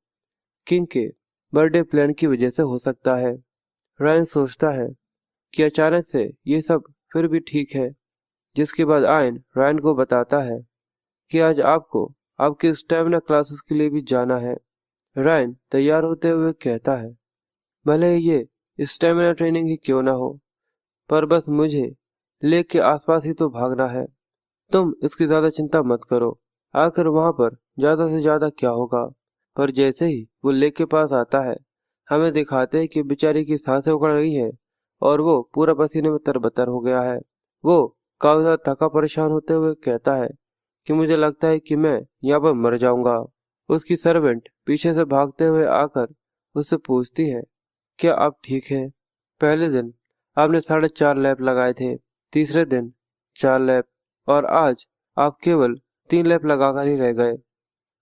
किंग के बर्थडे प्लान की वजह से हो सकता है। रायन सोचता है कि अचानक से ये सब फिर भी ठीक है, जिसके बाद आयन रायन को बताता है कि आज आपको आपके स्टैमिना क्लासेस के लिए भी जाना है। रायन तैयार होते हुए कहता है, भले ही ये स्टैमिना ट्रेनिंग ही क्यों ना हो, पर बस मुझे लेक के आसपास ही तो भागना है। तुम इसकी ज्यादा चिंता मत करो, आखिर वहां पर ज्यादा से ज्यादा क्या होगा। पर जैसे ही वो लेक के पास आता है, हमें दिखाते हैं कि बेचारी की सांसें उखड़ गई हैं और वो पूरा पसीने में तरबतर हो गया है। वो काफी ज्यादा थका परेशान होते हुए कहता है कि मुझे लगता है कि मैं यहाँ पर मर जाऊंगा। उसकी सर्वेंट पीछे से भागते हुए आकर उससे पूछती है, क्या आप ठीक हैं? पहले दिन आपने 4.5 लैप लगाए थे, तीसरे दिन 4 लैप, और आज आप केवल 3 लैप लगाकर ही रह गए।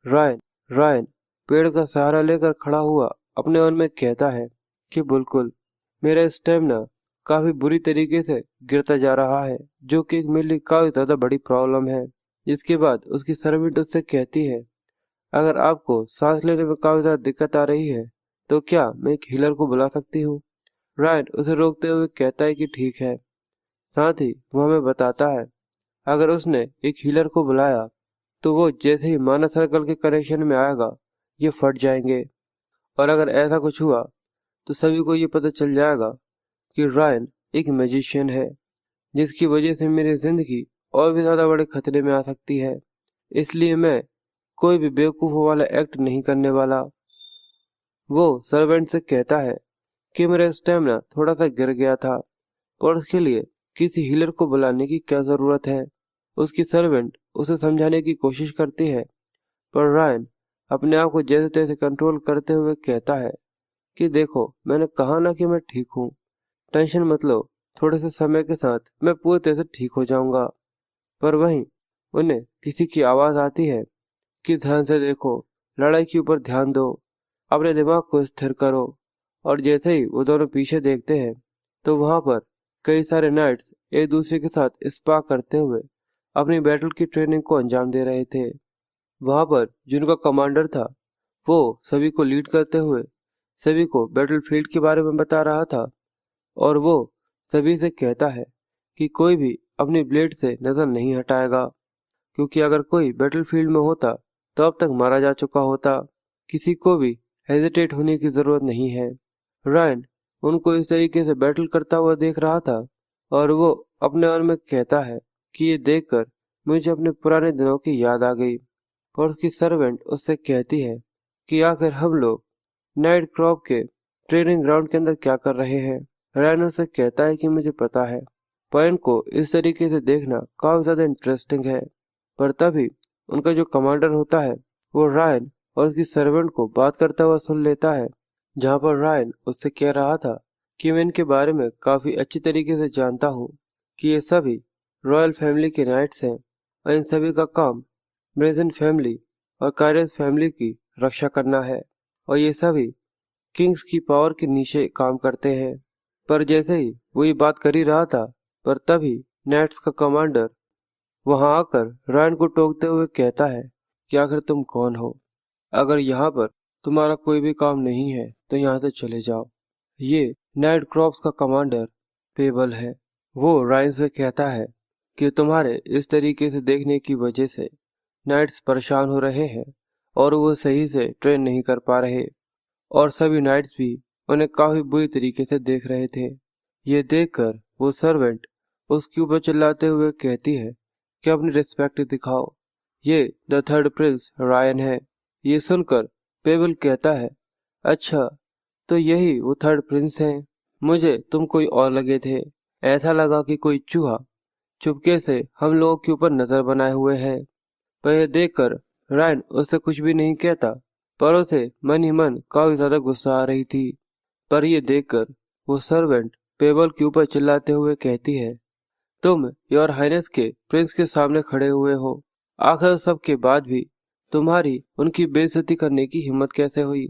रायन रायन पेड़ का सहारा लेकर खड़ा हुआ अपने मन में कहता है कि बिल्कुल, मेरा स्टेमिना काफी बुरी तरीके से गिरता जा रहा है, जो कि एक मेरे लिए काफी ज्यादा बड़ी प्रॉब्लम है। जिसके बाद उसकी सर्वेंट उससे कहती है, अगर आपको सांस लेने में काफी ज्यादा दिक्कत आ रही है तो क्या मैं एक हीलर को बुला सकती हूँ? रायन उसे रोकते हुए कहता है कि ठीक है। साथ ही वो हमें बताता है, अगर उसने एक हीलर को बुलाया तो वो जैसे ही मानव सर्कल के कनेक्शन में आएगा, ये फट जाएंगे। और अगर ऐसा कुछ हुआ तो सभी को ये पता चल जाएगा कि रायन एक मैजिशियन है, जिसकी वजह से मेरी जिंदगी और भी ज्यादा बड़े खतरे में आ सकती है। इसलिए मैं कोई भी बेवकूफों वाला एक्ट नहीं करने वाला। वो सर्वेंट से कहता है कि मेरा स्टेमिना थोड़ा सा गिर गया था, पर उसके लिए किसी हीलर को बुलाने की क्या जरूरत है। उसकी सर्वेंट उसे समझाने की कोशिश करती है, पर रायन अपने आप को जैसे तैसे कंट्रोल करते हुए कहता है कि देखो, मैंने कहा ना कि मैं ठीक हूँ, टेंशन मत लो, थोड़े से समय के साथ मैं पूरी तरह से ठीक हो जाऊंगा। पर वहीं उन्हें किसी की आवाज आती है कि ध्यान से देखो, लड़ाई के ऊपर ध्यान दो, अपने दिमाग को स्थिर करो। और जैसे ही वो दोनों पीछे देखते हैं तो वहां पर कई सारे नाइट्स एक दूसरे के साथ स्पा करते हुए अपनी बैटल की ट्रेनिंग को अंजाम दे रहे थे। वहां पर जिनका कमांडर था, वो सभी को लीड करते हुए सभी को बैटलफील्ड के बारे में बता रहा था, और वो सभी से कहता है कि कोई भी अपनी ब्लेड से नजर नहीं हटाएगा, क्योंकि अगर कोई बैटलफील्ड में होता तो अब तक मारा जा चुका होता। किसी को भी हेजिटेट होने की जरूरत नहीं है। रायन उनको इस तरीके से बैटल करता हुआ देख रहा था, और वो अपने मन में कहता है कि ये देखकर मुझे अपने पुराने दिनों की याद आ गई। और उसकी सर्वेंट उससे कहती है कि आखिर हम लोग नाइट क्रॉप के ट्रेनिंग ग्राउंड के अंदर क्या कर रहे हैं। रायन उससे कहता है कि मुझे पता है, पर इनको इस तरीके से देखना काफी ज्यादा इंटरेस्टिंग है। पर तभी उनका जो कमांडर होता है, वो रायन और उसकी सर्वेंट को बात करता हुआ सुन लेता है, जहाँ पर रायन उससे कह रहा था कि मैं इनके बारे में काफी अच्छी तरीके से जानता हूँ कि ये सभी रॉयल फैमिली के नाइट्स हैं, और इन सभी का काम ब्रेजन फैमिली और कायरस फैमिली की रक्षा करना है, और ये सभी किंग्स की पावर के नीचे काम करते हैं। पर जैसे ही वो ये बात कर ही रहा था, पर तभी नाइट्स का कमांडर वहां आकर रायन को टोकते हुए कहता है कि आखिर तुम कौन हो? अगर यहाँ पर तुम्हारा कोई भी काम नहीं है तो यहाँ से चले जाओ। ये नाइट क्रॉप्स का कमांडर पेबल है। वो रायन से कहता है कि तुम्हारे इस तरीके से देखने की वजह से नाइट्स परेशान हो रहे हैं और वो सही से ट्रेन नहीं कर पा रहे, और सभी नाइट्स भी उन्हें काफी बुरी तरीके से देख रहे थे। ये देखकर वो सर्वेंट उसके ऊपर चिल्लाते हुए कहती है कि अपनी रिस्पेक्ट दिखाओ, ये द थर्ड प्रिंस रायन है। ये सुनकर पेबल कहता है, अच्छा, तो यही वो थर्ड प्रिंस हैं। मुझे तुम कोई और लगे थे। ऐसा लगा कि कोई चूहा चुपके से हम लोगों के ऊपर नजर बनाए हुए है। पर यह देखकर रायन उससे कुछ भी नहीं कहता, पर उसे मन ही मन काफी ज्यादा गुस्सा आ रही थी। पर यह देखकर वो सर्वेंट पेबल के ऊपर चिल्लाते हुए कहती है, तुम योर हाइनेस के प्रिंस के सामने खड़े हुए हो, आखिर सब के बाद भी तुम्हारी उनकी बेइज्जती करने की हिम्मत कैसे हुई?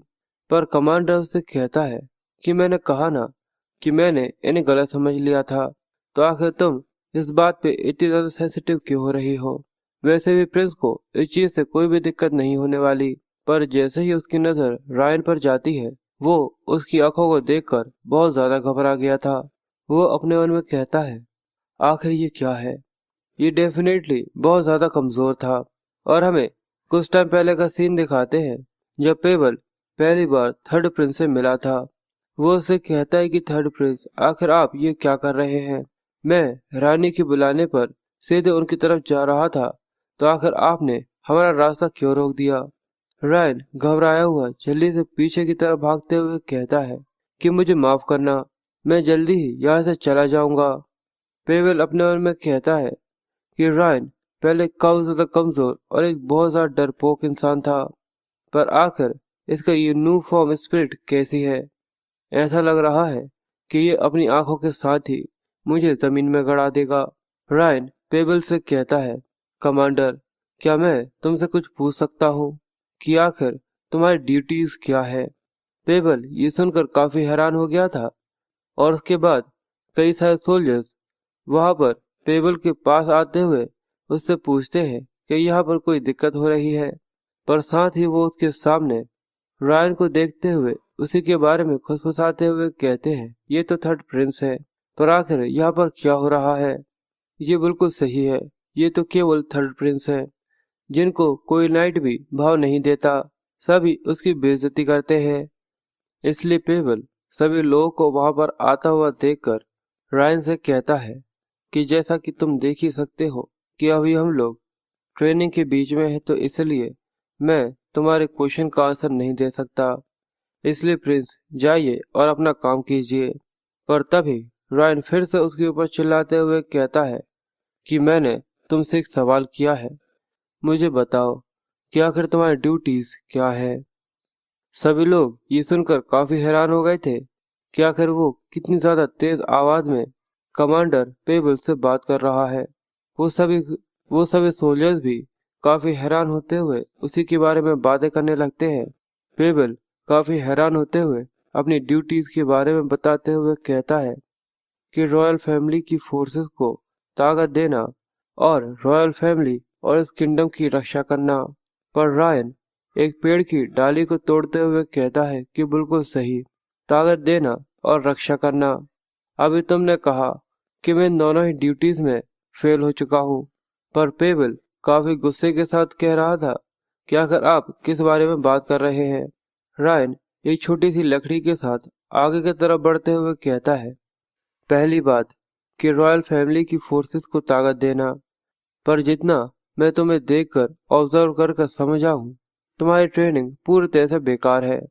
पर कमांडर उससे कहता है कि मैंने कहा ना कि मैंने इन्हें गलत समझ लिया था, तो आखिर तुम इस बात पे इतनी ज्यादा सेंसिटिव क्यों हो रही हो? वैसे भी प्रिंस को इस चीज से कोई भी दिक्कत नहीं होने वाली। पर जैसे ही उसकी नजर रायन पर जाती है, वो उसकी आंखों को देखकर बहुत ज्यादा घबरा गया था। वो अपने मन में कहता है, आखिर ये क्या है? ये डेफिनेटली बहुत ज्यादा कमजोर था। और हमें कुछ टाइम पहले का सीन दिखाते हैं जब पेबल पहली बार थर्ड प्रिंस से मिला था। वो उससे कहता है कि थर्ड प्रिंस, आखिर आप ये क्या कर रहे हैं? मैं रानी के बुलाने पर सीधे उनकी तरफ जा रहा था, तो आखिर आपने हमारा रास्ता क्यों रोक दिया? रायन घबराया हुआ जल्दी से पीछे की तरफ भागते हुए कहता है कि मुझे माफ करना, मैं जल्दी ही यहाँ से चला जाऊंगा। पेबल अपने मन में कहता है कि रायन पहले काफी ज्यादा कमजोर और एक बहुत ज्यादा डरपोक इंसान था, पर आखिर इसका ये न्यू फॉर्म स्पिरिट कैसी है? ऐसा लग रहा है कि ये अपनी आंखों के साथ ही मुझे जमीन में गड़ा देगा। रायन पेबल से कहता है, कमांडर, क्या मैं तुमसे कुछ पूछ सकता हूँ कि आखिर तुम्हारी ड्यूटीज क्या है? पेबल ये सुनकर काफी हैरान हो गया था, और उसके बाद कई सारे सोल्जर्स वहां पर पेबल के पास आते हुए उससे पूछते हैं कि यहाँ पर कोई दिक्कत हो रही है, पर साथ ही वो उसके सामने रायन को देखते हुए उसी के बारे में खुसफुसाते हुए कहते हैं, ये तो थर्ड प्रिंस है, पर आखिर यहाँ पर क्या हो रहा है? ये बिल्कुल सही है, ये तो केवल थर्ड प्रिंस है, जिनको कोई नाइट भी भाव नहीं देता, सभी उसकी बेइज्जती करते हैं। इसलिए पेबल सभी लोगों को वहां पर आता हुआ देखकर रायन से कहता है कि जैसा कि तुम देख ही सकते हो कि अभी हम लोग ट्रेनिंग के बीच में है, तो इसलिए मैं तुम्हारे क्वेश्चन का आंसर नहीं दे सकता। इसलिए प्रिंस जाइए और अपना काम कीजिए। पर तभी रायन फिर से उसके ऊपर चिल्लाते हुए कहता है कि मैंने तुमसे एक सवाल किया है, मुझे बताओ कि आखिर तुम्हारी ड्यूटीज क्या है? सभी लोग ये सुनकर काफी हैरान हो गए थे कि आखिर वो कितनी ज्यादा तेज आवाज में कमांडर पेबल से बात कर रहा है। वो सभी वो सभी सोल्जर्स भी काफी हैरान होते हुए उसी के बारे में बातें करने लगते हैं। पेबल काफी हैरान होते हुए अपनी ड्यूटीज के बारे में बताते हुए कहता है कि रॉयल फैमिली की फोर्सेस को ताकत देना और रॉयल फैमिली और इस किंगडम की रक्षा करना। पर रायन एक पेड़ की डाली को तोड़ते हुए कहता है कि बिल्कुल सही, ताकत देना और रक्षा करना। अभी तुमने कहा कि मैं इन दोनों ही ड्यूटीज में फेल हो चुका हूँ, पर पेबल काफी गुस्से के साथ कह रहा था कि आखिर आप किस बारे में बात कर रहे हैं? रायन एक छोटी सी लकड़ी के साथ आगे की तरफ बढ़ते हुए कहता है, पहली बात कि रॉयल फैमिली की फोर्सेस को ताकत देना, पर जितना मैं तुम्हें देखकर ऑब्जर्व कर समझा हूँ, तुम्हारी ट्रेनिंग पूरी तरह से बेकार है।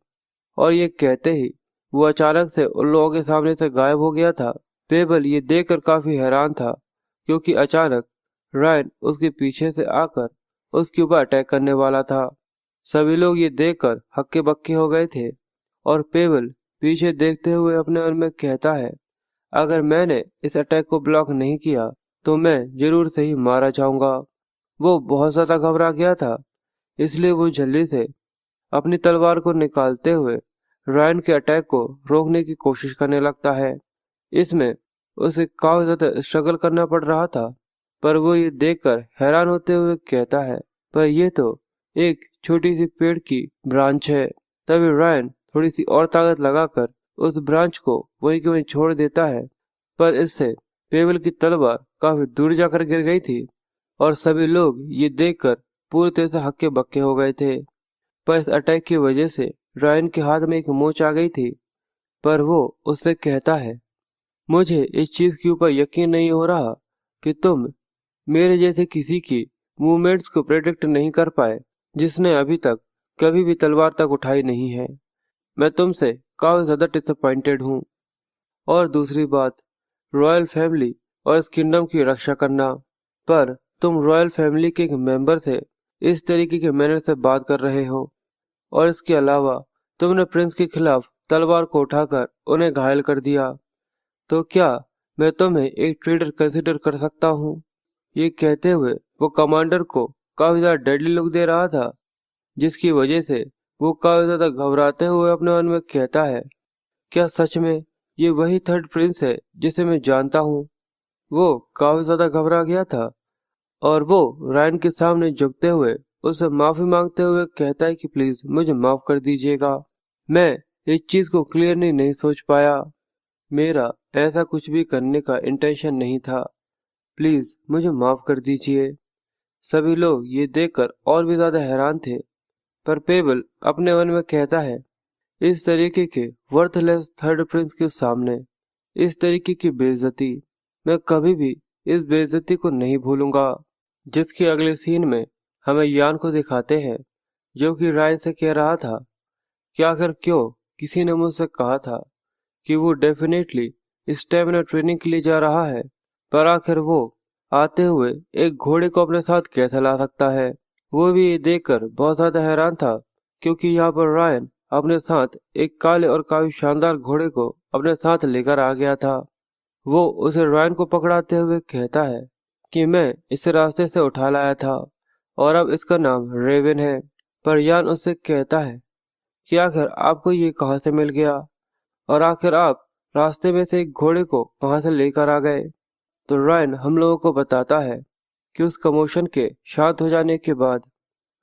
और ये कहते ही वो अचानक से उन लोगों के सामने से गायब हो गया था। पेबल ये देखकर काफी हैरान था, क्योंकि अचानक रायन उसके पीछे से आकर उसके ऊपर अटैक करने वाला था। सभी लोग ये देखकर हक्के बक्के हो गए थे, और पेबल पीछे देखते हुए अपने मन में कहता है, अगर मैंने इस अटैक को ब्लॉक नहीं किया तो मैं जरूर से ही मारा जाऊंगा। वो बहुत ज्यादा घबरा गया था, इसलिए वो जल्दी से अपनी तलवार को निकालते हुए रायन के अटैक को रोकने की कोशिश करने लगता है। इसमें उसे काफी ज्यादा स्ट्रगल करना पड़ रहा था, पर वो ये देखकर हैरान होते हुए कहता है, पर ये तो एक छोटी सी पेड़ की ब्रांच है। तभी रायन थोड़ी सी और ताकत लगाकर उस ब्रांच को वहीं के वहीं छोड़ देता है, पर इससे पेबल की तलवार काफी दूर जाकर गिर गई थी, और सभी लोग ये देखकर पूरी तरह से हक्के बक्के हो गए थे। पर इस अटैक की वजह से रायन के हाथ में एक मोच आ गई थी, पर वो उससे कहता है, मुझे इस चीज के ऊपर यकीन नहीं हो रहा कि तुम मेरे जैसे किसी की मूवमेंट्स को प्रेडिक्ट नहीं कर पाए, जिसने अभी तक कभी भी तलवार तक उठाई नहीं है। मैं तुमसे काफी ज्यादा डिसअपॉइंटेड हूँ। और दूसरी बात, रॉयल फैमिली और इस किंगडम की रक्षा करना, पर तुम रॉयल फैमिली के एक मेंबर से इस तरीके के मैनर से बात कर रहे हो, और इसके अलावा तुमने प्रिंस के खिलाफ तलवार को उठाकर उन्हें घायल कर दिया, तो क्या मैं तुम्हें एक ट्रेडर कंसिडर कर सकता हूँ? ये कहते हुए वो कमांडर को काफी ज्यादा डेडली लुक दे रहा था, जिसकी वजह से वो काफी ज्यादा घबराते हुए अपने मन में कहता है, क्या सच में ये वही थर्ड प्रिंस है जिसे मैं जानता हूँ? वो काफी ज्यादा घबरा गया था, और वो रायन के सामने झुकते हुए उससे माफी मांगते हुए कहता है कि प्लीज मुझे माफ कर दीजिएगा, मैं इस चीज को क्लियरली नहीं सोच पाया, मेरा ऐसा कुछ भी करने का इंटेंशन नहीं था, प्लीज मुझे माफ कर दीजिए। सभी लोग ये देखकर और भी ज्यादा हैरान थे, पर पेबल अपने मन में कहता है, इस तरीके के वर्थलेस थर्ड प्रिंस के सामने इस तरीके की बेइज्जती, मैं कभी भी इस बेइज्जती को नहीं भूलूंगा। जिसके अगले सीन में हमें यान को दिखाते हैं, जो कि रायन से कह रहा था कि आखिर क्यों किसी ने मुझसे कहा था कि वो डेफिनेटली स्टेमिना ट्रेनिंग के लिए जा रहा है, पर आखिर वो आते हुए एक घोड़े को अपने साथ कैसे ला सकता है। वो भी ये देखकर बहुत ज्यादा हैरान था, क्योंकि यहाँ पर रायन अपने साथ एक काले और काफी शानदार घोड़े को अपने साथ लेकर आ गया था। वो उसे रायन को पकड़ाते हुए कहता है कि मैं इसे रास्ते से उठा लाया था और अब इसका नाम रेवन है। पर यान उससे कहता है कि आखिर आपको ये कहाँ से मिल गया, और आखिर आप रास्ते में से एक घोड़े को कहाँ से लेकर आ गए। तो रायन हम लोगों को बताता है कि उस कमोशन के शांत हो जाने के बाद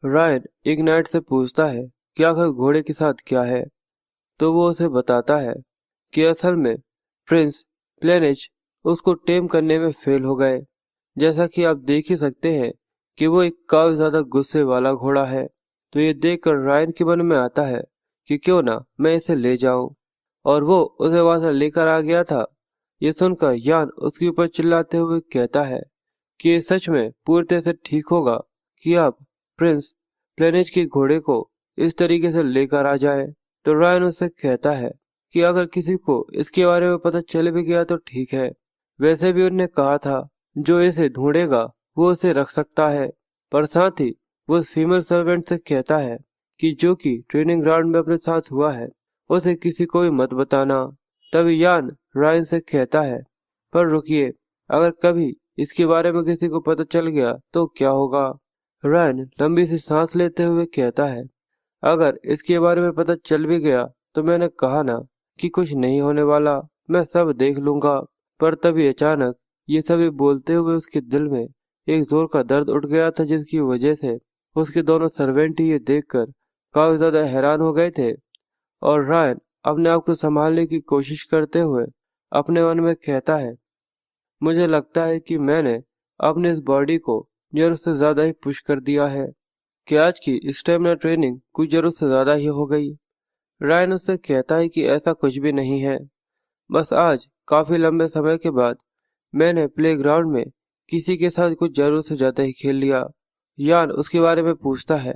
रायन इग्नाइट से पूछता है कि आखिर घोड़े के साथ क्या है। तो वो उसे बताता है कि असल में प्रिंस प्लेनेज उसको टेम करने में फेल हो गए। जैसा कि आप देख ही सकते हैं कि वो एक काफी ज्यादा गुस्से वाला घोड़ा है। तो ये देखकर रायन के मन में आता है कि क्यों ना मैं इसे ले जाऊं, और वो उसे वहां से लेकर आ गया था। ये सुनकर यान उसके ऊपर चिल्लाते हुए कहता है कि ये सच में पूरी तरह से ठीक होगा कि आप प्रिंस प्लेनेज के घोड़े को इस तरीके से लेकर आ जाए। तो रायन उससे कहता है कि अगर किसी को इसके बारे में पता चल भी गया तो ठीक है, वैसे भी उन्होंने कहा था जो इसे ढूंढेगा वो उसे रख सकता है। पर साथ ही वो फीमेल सर्वेंट से कहता है कि जो कि ट्रेनिंग ग्राउंड में अपने साथ हुआ है उसे किसी को भी मत बताना। तभी यान रायन से कहता है, पर रुकिए, अगर कभी इसके बारे में किसी को पता चल गया तो क्या होगा। रायन लंबी सी सांस लेते हुए कहता है, अगर इसके बारे में पता चल भी गया तो मैंने कहा ना कि कुछ नहीं होने वाला, मैं सब देख लूंगा। पर तभी अचानक ये सभी बोलते हुए उसके दिल में एक जोर का दर्द उठ गया था, जिसकी वजह से उसके दोनों सर्वेंट ही ये देखकर काफी ज्यादा हैरान हो गए थे। और रायन अपने आप को संभालने की कोशिश करते हुए अपने मन में कहता है, मुझे लगता है कि मैंने अपने इस बॉडी को जरूरत से ज्यादा ही पुश कर दिया है, कि आज की स्टेमिना ट्रेनिंग कुछ जरूरत से ज्यादा ही हो गई। रायन उससे कहता है कि ऐसा कुछ भी नहीं है, बस आज काफी लंबे समय के बाद मैंने प्लेग्राउंड में किसी के साथ कुछ जरूरत से ज्यादा ही खेल लिया। यान उसके बारे में पूछता है,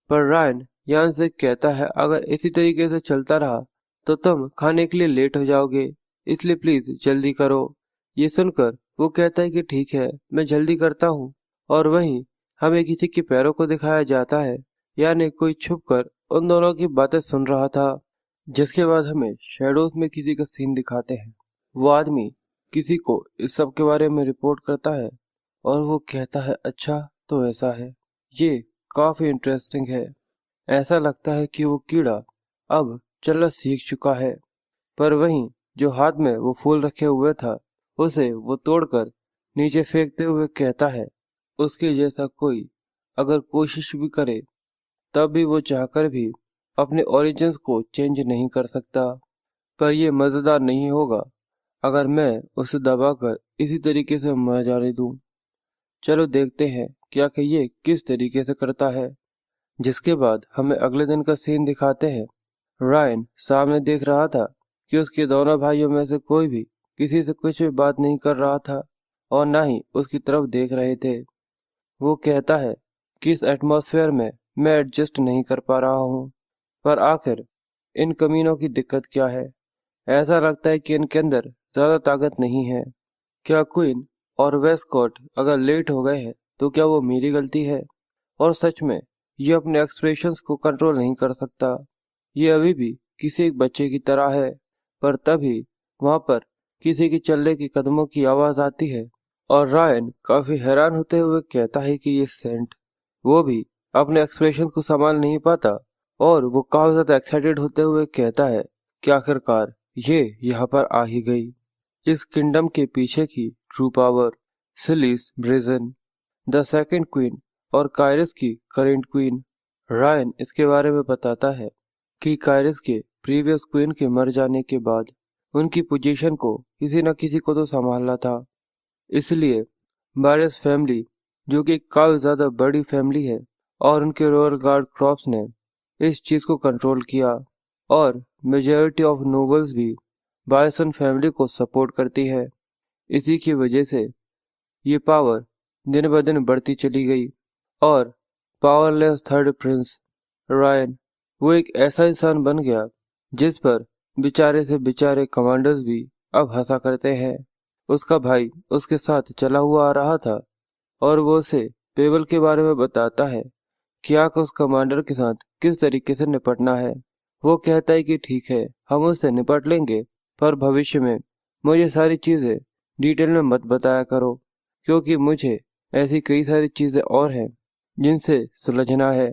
पर रायन यान से कहता है, अगर इसी तरीके से चलता रहा तो तुम खाने के लिए लेट हो जाओगे, इसलिए प्लीज जल्दी करो। ये सुनकर वो कहता है कि ठीक है, मैं जल्दी करता हूँ। और वहीं हमें किसी के पैरों को दिखाया जाता है, यानी कोई छुपकर उन दोनों की बातें सुन रहा था। जिसके बाद हमें शैडोज में किसी का सीन दिखाते हैं। वो आदमी किसी को इस सब के बारे में रिपोर्ट करता है और वो कहता है, अच्छा तो ऐसा है, ये काफी इंटरेस्टिंग है। ऐसा लगता है कि वो कीड़ा अब चलना सीख चुका है। पर वहीं जो हाथ में वो फूल रखे हुए था उसे वो तोड़कर नीचे फेंकते हुए कहता है, उसके जैसा कोई अगर कोशिश भी करे तब भी वो चाहकर भी अपने ओरिजिन्स को चेंज नहीं कर सकता। पर ये मजेदार नहीं होगा अगर मैं उसे दबाकर इसी तरीके से मर जाने दूं। चलो देखते हैं क्या कि ये किस तरीके से करता है। जिसके बाद हमें अगले दिन का सीन दिखाते हैं। रायन सामने देख रहा था कि उसके दोनों भाइयों में से कोई भी किसी से कुछ भी बात नहीं कर रहा था और ना ही उसकी तरफ देख रहे थे। वो कहता है कि इस एटमॉस्फेयर में मैं एडजस्ट नहीं कर पा रहा हूँ, पर आखिर इन कमीनों की दिक्कत क्या है। ऐसा लगता है कि इनके अंदर ज्यादा ताकत नहीं है। क्या क्वीन और वेस्कॉट अगर लेट हो गए हैं तो क्या वो मेरी गलती है? और सच में ये अपने एक्सप्रेशंस को कंट्रोल नहीं कर सकता, ये अभी भी किसी एक बच्चे की तरह है। पर तभी वहां पर किसी के चलने की कदमों की आवाज आती है और रायन काफी हैरान होते हुए कहता है कि ये सेंट। वो भी अपने एक्सप्रेशन को संभाल नहीं पाता और वो काफी ज्यादा एक्साइटेड होते हुए कहता है कि आखिरकार ये यहाँ पर आ ही गई। इस किंगडम के पीछे की ट्रू पावर, सिलिस ब्रेजन, द सेकंड क्वीन और कायरस की करेंट क्वीन। रायन इसके बारे में बताता है कि कायरस के प्रीवियस क्वीन के मर जाने के बाद उनकी पोजीशन को किसी न किसी को तो संभालना था, इसलिए बारिस फैमिली, जो कि काफी ज्यादा बड़ी फैमिली है, और उनके रॉयल गार्ड क्रॉप्स ने इस चीज को कंट्रोल किया, और मेजॉरिटी ऑफ नोबल्स भी बायसन फैमिली को सपोर्ट करती है। इसी की वजह से ये पावर दिन ब दिन बढ़ती चली गई, और पावरलेस थर्ड प्रिंस रायन, वो एक ऐसा इंसान बन गया जिस पर बेचारे से बेचारे कमांडर्स भी अब हंसा करते हैं। उसका भाई उसके साथ चला हुआ आ रहा था, और वो उसे पेबल के बारे में बताता है कि आकर उस कमांडर के साथ किस तरीके से निपटना है। वो कहता है कि ठीक है, हम उससे निपट लेंगे, पर भविष्य में मुझे सारी चीजें डिटेल में मत बताया करो, क्योंकि मुझे ऐसी कई सारी चीजें और हैं जिनसे सुलझना है।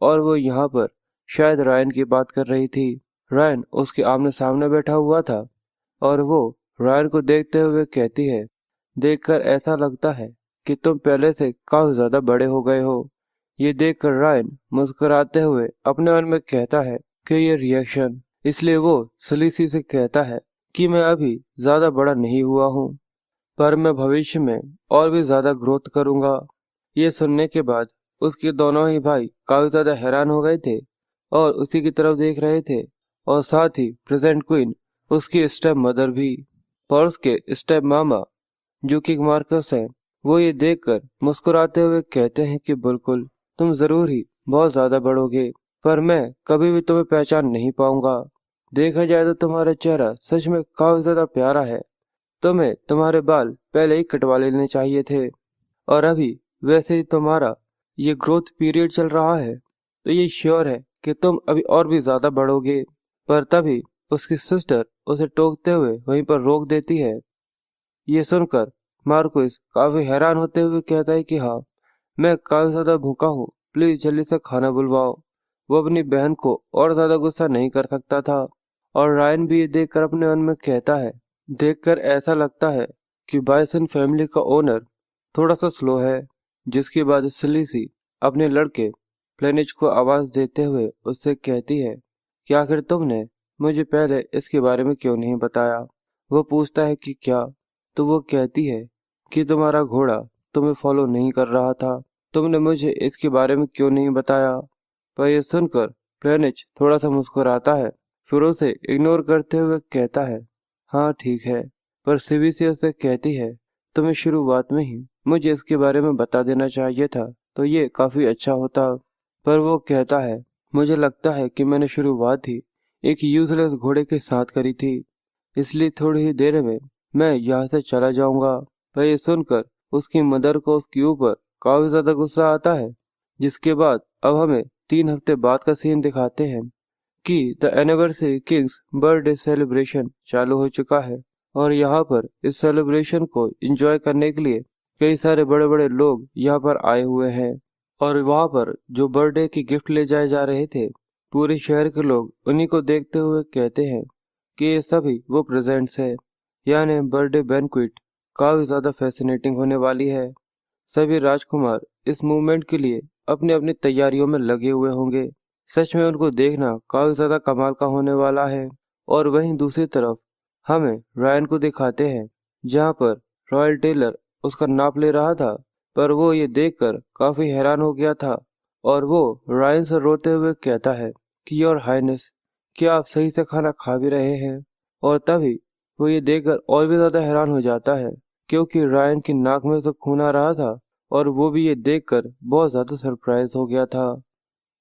और वो यहाँ पर शायद रायन की बात कर रही थी। रायन उसके आमने सामने बैठा हुआ था, और वो रायन को देखते हुए कहती है, देखकर ऐसा लगता है कि तुम पहले से काफी ज्यादा बड़े हो गए हो। ये देखकर रायन मुस्कुराते हुए अपने मन में कहता है कि ये रिएक्शन, इसलिए वो सलीसी से कहता है कि मैं अभी ज्यादा बड़ा नहीं हुआ हूँ, पर मैं भविष्य में और भी ज्यादा ग्रोथ करूंगा। ये सुनने के बाद उसके दोनों ही भाई काफी ज्यादा हैरान हो गए थे, और उसी की तरफ देख रहे थे, और साथ ही प्रेजेंट क्वीन, उसकी स्टेप मदर भी, और उसके स्टेप मामा जो कि मार्कस है, वो ये देखकर मुस्कुराते हुए कहते हैं कि बिल्कुल, तुम जरूर ही बहुत ज्यादा बढ़ोगे, पर मैं कभी भी तुम्हें पहचान नहीं पाऊंगा। देखा जाए तो तुम्हारा चेहरा सच में काफी ज्यादा प्यारा है, तुम्हें तुम्हारे बाल पहले ही कटवा लेने चाहिए थे, और अभी वैसे ही तुम्हारा ये ग्रोथ पीरियड चल रहा है, तो ये श्योर है कि तुम अभी और भी ज्यादा बढ़ोगे। पर तभी उसकी सिस्टर उसे टोकते हुए वहीं पर रोक देती है। ये सुनकर मार्कुस काफी हैरान होते हुए कहता है कि हाँ, मैं काफी ज्यादा भूखा हूँ, प्लीज जल्दी से खाना बुलवाओ। वो अपनी बहन को और ज्यादा गुस्सा नहीं कर सकता था, और रायन भी ये देखकर अपने मन में कहता है, देखकर ऐसा लगता है कि बाइसन फैमिली का ओनर थोड़ा सा स्लो है। जिसके बाद सिलीसी अपने लड़के फ्लेनिच को आवाज देते हुए उससे कहती है कि आखिर तुमने मुझे पहले इसके बारे में क्यों नहीं बताया। वो पूछता है कि क्या, तो वो कहती है कि तुम्हारा घोड़ा तुम्हें फॉलो नहीं कर रहा था, तुमने मुझे इसके बारे में क्यों नहीं बताया। पर यह सुनकर फ्लेनिच थोड़ा सा मुस्कुराता है, फिर उसे इग्नोर करते हुए कहता है, हाँ ठीक है, पर सीबीसी उसे कहती है, तुम्हें शुरुआत में ही मुझे इसके बारे में बता देना चाहिए था, तो ये काफी अच्छा होता। पर वो कहता है, मुझे लगता है कि मैंने शुरुआत ही एक यूजलेस घोड़े के साथ करी थी, इसलिए थोड़ी ही देर में मैं यहाँ से चला जाऊंगा। पर ये सुनकर उसकी मदर को उसके ऊपर काफी ज्यादा गुस्सा आता है। जिसके बाद अब हमें 3 हफ्ते बाद का सीन दिखाते हैं कि the anniversary Kings birthday celebration चालू हो चुका है, और यहाँ पर इस सेलिब्रेशन को एंजॉय करने के लिए कई सारे बड़े बड़े लोग यहाँ पर आए हुए हैं। और वहाँ पर जो बर्थडे की गिफ्ट ले जाए जा रहे थे, पूरे शहर के लोग उन्हीं को देखते हुए कहते हैं कि ये सभी वो प्रेजेंट्स है, यानी बर्थडे बैंक्वेट काफी ज्यादा फैसिनेटिंग होने वाली है। सभी राजकुमार इस मूवमेंट के लिए अपनी अपनी तैयारियों में लगे हुए होंगे। सच में उनको देखना काफी ज्यादा कमाल का होने वाला है। और वहीं दूसरी तरफ हमें रायन को दिखाते हैं, जहां पर रॉयल टेलर उसका नाप ले रहा था, पर वो ये देखकर काफी हैरान हो गया था, और वो रायन से रोते हुए कहता है कि योर हाइनेस, क्या आप सही से खाना खा भी रहे हैं। और तभी वो ये देखकर और भी ज्यादा हैरान हो जाता है, क्योंकि रायन की नाक में से खून आ रहा था, और वो भी ये देखकर बहुत ज्यादा सरप्राइज हो गया था।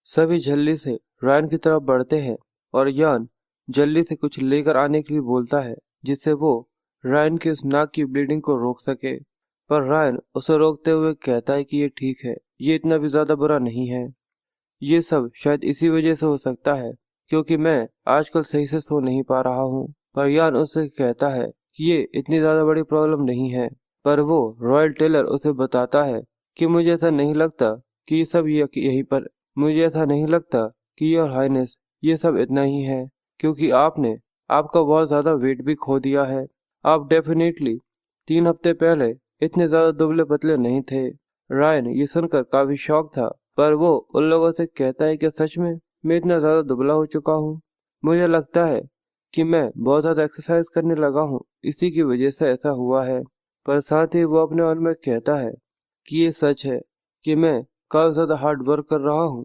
सभी जल्दी से रायन की तरफ बढ़ते हैं, और यान जल्दी से कुछ लेकर आने के लिए बोलता है, जिससे वो रायन की उस नाक की ब्लीडिंग को रोक सके। पर रायन उसे रोकते हुए कहता है कि ये ठीक है, ये इतना भी ज्यादा बुरा नहीं है। ये सब शायद इसी वजह से हो सकता है क्योंकि मैं आजकल सही से सो नहीं पा रहा हूँ। पर यान उससे कहता है कि ये इतनी ज्यादा बड़ी प्रॉब्लम नहीं है। पर वो रॉयल टेलर उसे बताता है कि मुझे ऐसा नहीं लगता कि ये सब यहीं पर, मुझे ऐसा नहीं लगता कि योर हाइनेस ये सब इतना ही है, क्योंकि आपने आपका बहुत ज्यादा वेट भी खो दिया है। आप डेफिनेटली 3 हफ्ते पहले इतने ज्यादा दुबले पतले नहीं थे। रायन ये सुनकर काफी शॉक था, पर वो उन लोगों से कहता है कि सच में मैं इतना ज्यादा दुबला हो चुका हूँ। मुझे लगता है कि मैं बहुत ज्यादा एक्सरसाइज करने लगा हूँ, इसी की वजह से ऐसा हुआ है। पर साथ ही वो अपने मन में कहता है कि ये सच है कि मैं काफी ज्यादा हार्ड वर्क कर रहा हूँ,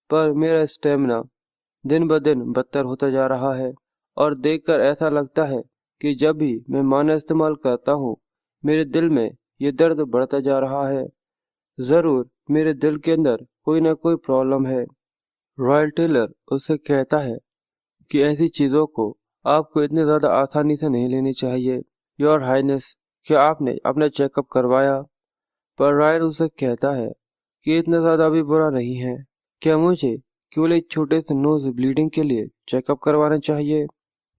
पर मेरा स्टेमिना दिन ब दिन बदतर होता जा रहा है। और देखकर ऐसा लगता है कि जब भी मैं माना इस्तेमाल करता हूँ, मेरे दिल में ये दर्द बढ़ता जा रहा है। जरूर मेरे दिल के अंदर कोई ना कोई प्रॉब्लम है। रॉयल टेलर उससे कहता है कि ऐसी चीजों को आपको इतनी ज्यादा आसानी से नहीं लेनी चाहिए। योर हाइनेस, क्या आपने अपना चेकअप करवाया? पर रायन उसे कहता है कि इतना ज्यादा भी बुरा नहीं है। क्या मुझे केवल एक छोटे से नोज ब्लीडिंग के लिए चेकअप करवाना चाहिए?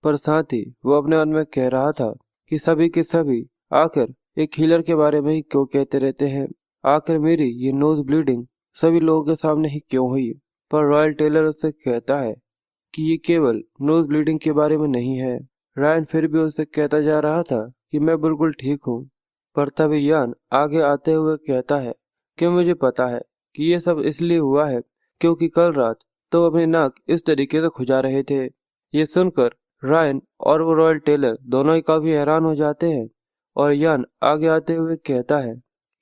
पर साथ ही वो अपने मन में कह रहा था कि सभी के सभी आखिर एक हीलर के बारे में ही क्यों कहते रहते हैं। आखिर मेरी ये नोज ब्लीडिंग सभी लोगों के सामने ही क्यों हुई? पर रॉयल टेलर उससे कहता है कि ये केवल नोज ब्लीडिंग के बारे में नहीं है। रायन फिर भी उससे कहता जा रहा था कि मैं बिल्कुल ठीक हूँ। पर तभी यान आगे आते हुए कहता है कि मुझे पता है कि ये सब इसलिए हुआ है क्योंकि कल रात तुम अपनी नाक इस तरीके से खुजा रहे थे। ये सुनकर रायन और वो रॉयल टेलर दोनों ही काफी हैरान हो जाते हैं। और यान आगे आते हुए कहता है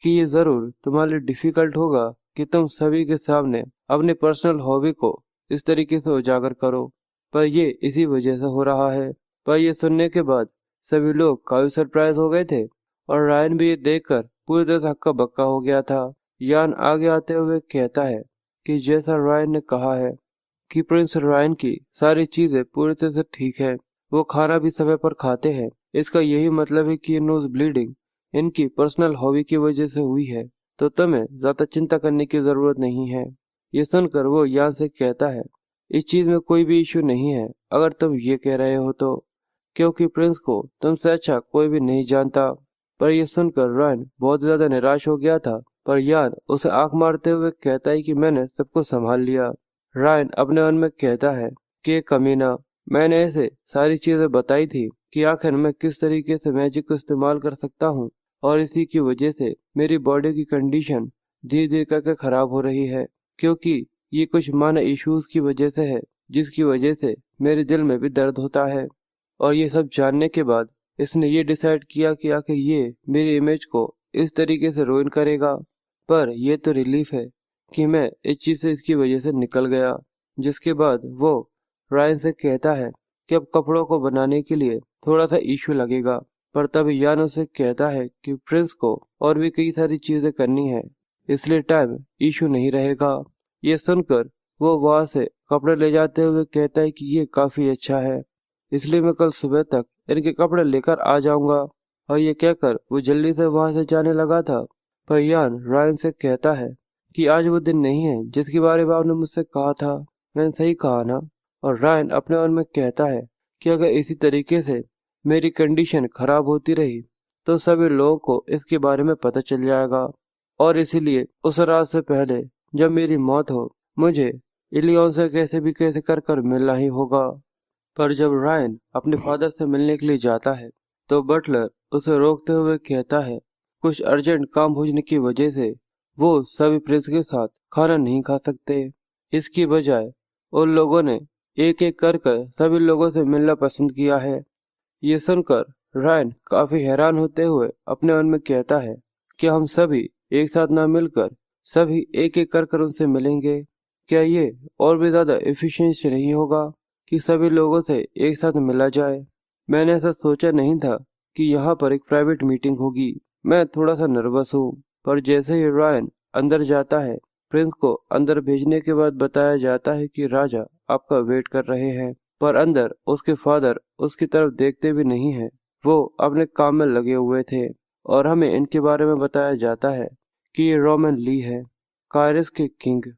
कि ये जरूर तुम्हारे लिए डिफिकल्ट होगा कि तुम सभी के सामने अपने पर्सनल हॉबी को इस तरीके से उजागर करो, पर ये इसी वजह से हो रहा है। पर ये सुनने के बाद सभी लोग काफी सरप्राइज हो गए थे और रायन भी ये देखकर पूरी तरह से हक्का बक्का हो गया था। यान आगे आते हुए कहता है कि जैसा रायन ने कहा है कि प्रिंस रायन की सारी चीजें पूरी तरह से ठीक है। वो खाना भी समय पर खाते हैं। इसका यही मतलब है कि ये नोज ब्लीडिंग इनकी पर्सनल हॉबी की वजह से हुई है, तो तुम्हें ज्यादा चिंता करने की जरूरत नहीं है। ये सुनकर वो यान से कहता है इस चीज में कोई भी इश्यू नहीं है अगर तुम ये कह रहे हो तो, क्योंकि प्रिंस को तुमसे अच्छा कोई भी नहीं जानता। पर यह सुनकर रायन बहुत ज्यादा निराश हो गया था। पर यान उसे आंख मारते हुए कहता है कि मैंने सबको संभाल लिया। रायन अपने मन में कहता है कि ये कमीना, मैंने ऐसे सारी चीजें बताई थी कि आखिर मैं किस तरीके से मैजिक को इस्तेमाल कर सकता हूँ, और इसी की वजह से मेरी बॉडी की कंडीशन धीरे धीरे करके खराब हो रही है, क्योंकि ये कुछ माना इश्यूज की वजह से है, जिसकी वजह से मेरे दिल में भी दर्द होता है। और ये सब जानने के बाद इसने ये डिसाइड किया कि आखिर ये मेरी इमेज को इस तरीके से रोइन करेगा। पर यह तो रिलीफ है कि मैं इस चीज से इसकी वजह से निकल गया। जिसके बाद वो रायन से कहता है कि अब कपड़ों को बनाने के लिए थोड़ा सा इशू लगेगा। पर तब यान उसे कहता है कि प्रिंस को और भी कई सारी चीजें करनी है, इसलिए टाइम इशू नहीं रहेगा। ये सुनकर वो वहां से कपड़े ले जाते हुए कहता है कि ये काफी अच्छा है, इसलिए मैं कल सुबह तक इनके कपड़े लेकर आ जाऊंगा। और ये कहकर वो जल्दी से वहां से जाने लगा था। पर यान रायन से कहता है कि आज वो दिन नहीं है जिसके बारे में आपने मुझसे कहा था। मैंने सही कहा ना? और रायन अपने मन में कहता है कि अगर इसी तरीके से मेरी कंडीशन खराब होती रही तो सभी लोगों को इसके बारे में पता चल जाएगा, और इसीलिए उस रात से पहले जब मेरी मौत हो, मुझे इलियन से कैसे भी कैसे कर कर मिलना ही होगा। पर जब रायन अपने फादर से मिलने के लिए जाता है तो बटलर उसे रोकते हुए कहता है कुछ अर्जेंट काम होने की वजह से वो सभी प्रिंस के साथ खाना नहीं खा सकते। इसकी बजाय उन लोगों ने एक एक कर कर सभी लोगों से मिलना पसंद किया है। ये सुनकर रायन काफी हैरान होते हुए अपने मन में कहता है कि हम सभी एक साथ ना मिलकर सभी एक एक कर कर उनसे मिलेंगे। क्या ये और भी ज्यादा एफिशिएंसी नहीं होगा कि सभी लोगों से एक साथ मिला जाए? मैंने ऐसा सोचा नहीं था कि यहाँ पर एक प्राइवेट मीटिंग होगी। मैं थोड़ा सा नर्वस हूँ। पर जैसे ही रायन अंदर जाता है, प्रिंस को अंदर भेजने के बाद बताया जाता है कि राजा आपका वेट कर रहे हैं। पर अंदर उसके फादर उसकी तरफ देखते भी नहीं है, वो अपने काम में लगे हुए थे। और हमें इनके बारे में बताया जाता है कि ये रोमन ली है, कायरस के किंग।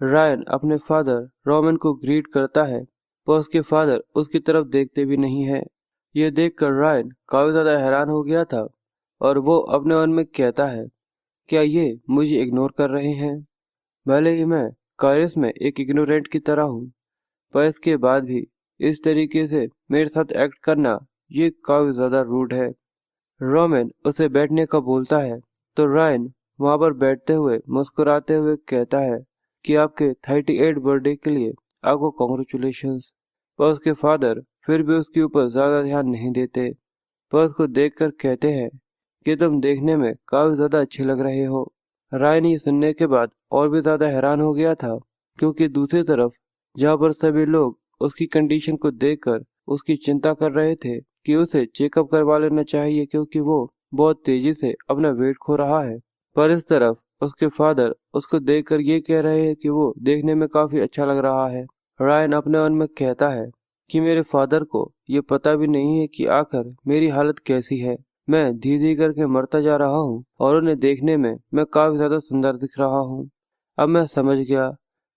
रायन अपने फादर रोमन को ग्रीट करता है, पर उसके फादर उसकी तरफ देखते भी नहीं है। ये देखकर रायन काफी ज्यादा हैरान हो गया था और वो अपने मन में कहता है क्या ये मुझे इग्नोर कर रहे हैं? भले ही मैं कायरस में एक इग्नोरेंट की तरह हूँ, पर इसके बाद भी इस तरीके से मेरे साथ एक्ट करना ये काफी ज्यादा रूड है। रोमन उसे बैठने का बोलता है तो रायन वहां पर बैठते हुए मुस्कुराते हुए कहता है कि आपके 38 बर्थडे के लिए आपको कॉन्ग्रेचुलेशंस। पर उसके फादर फिर भी उसके ऊपर ज्यादा ध्यान नहीं देते, पर उसको देखकर कहते हैं कि तुम देखने में काफी ज्यादा अच्छे लग रहे हो। रायन ये सुनने के बाद और भी ज्यादा हैरान हो गया था, क्योंकि दूसरी तरफ जहाँ पर सभी लोग उसकी कंडीशन को देखकर उसकी चिंता कर रहे थे कि उसे चेकअप करवा लेना चाहिए, क्योंकि वो बहुत तेजी से अपना वेट खो रहा है। पर इस तरफ उसके फादर उसको देखकर ये कह रहे हैं कि वो देखने में काफी अच्छा लग रहा है। रायन अपने मन में कहता है कि मेरे फादर को ये पता भी नहीं है कि आखिर मेरी हालत कैसी है। मैं धीरे धीरे करके मरता जा रहा हूँ और उन्हें देखने में मैं काफी ज्यादा सुंदर दिख रहा हूँ। अब मैं समझ गया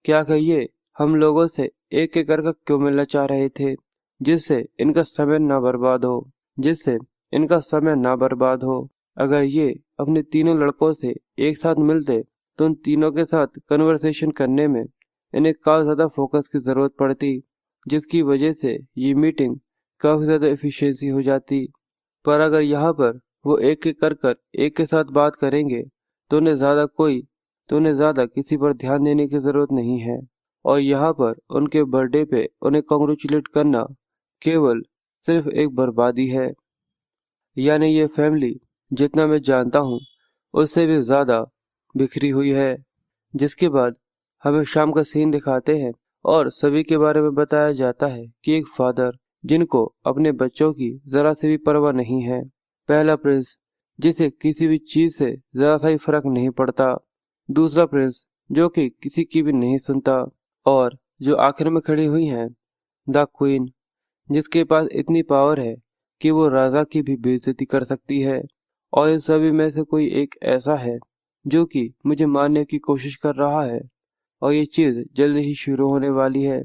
कि आखिर ये हम लोगों से एक एक करके क्यों मिलना चाह रहे थे, जिससे इनका समय ना बर्बाद हो, जिससे इनका समय ना बर्बाद हो। अगर ये अपने तीनों लड़कों से एक साथ मिलते तो उन तीनों के साथ कन्वर्सेशन करने में इन्हें काफी ज्यादा फोकस की जरूरत पड़ती, जिसकी वजह से ये मीटिंग काफी ज्यादा एफिशिएंसी हो जाती। पर अगर यहाँ पर वो एक एक कर एक के साथ बात करेंगे तो उन्हें ज्यादा किसी पर ध्यान देने की जरूरत नहीं है। और यहाँ पर उनके बर्थडे पे उन्हें कॉन्ग्रेचुलेट करना केवल सिर्फ एक बर्बादी है। यानी ये फैमिली जितना मैं जानता हूँ उससे भी ज्यादा बिखरी हुई है। जिसके बाद हमें शाम का सीन दिखाते हैं और सभी के बारे में बताया जाता है कि एक फादर जिनको अपने बच्चों की जरा सी भी परवाह नहीं है। पहला प्रिंस जिसे किसी भी चीज से जरा सा ही फर्क नहीं पड़ता। दूसरा प्रिंस जो कि किसी की भी नहीं सुनता। और जो आखिर में खड़ी हुई है द क्वीन, जिसके पास इतनी पावर है कि वो राजा की भी बेइज्जती कर सकती है। और इन सभी में से कोई एक ऐसा है जो कि मुझे मारने की कोशिश कर रहा है, और ये चीज जल्द ही शुरू होने वाली है।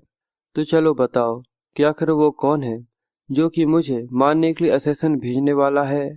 तो चलो बताओ कि आखिर वो कौन है जो कि मुझे मारने के लिए असैसिन भेजने वाला है।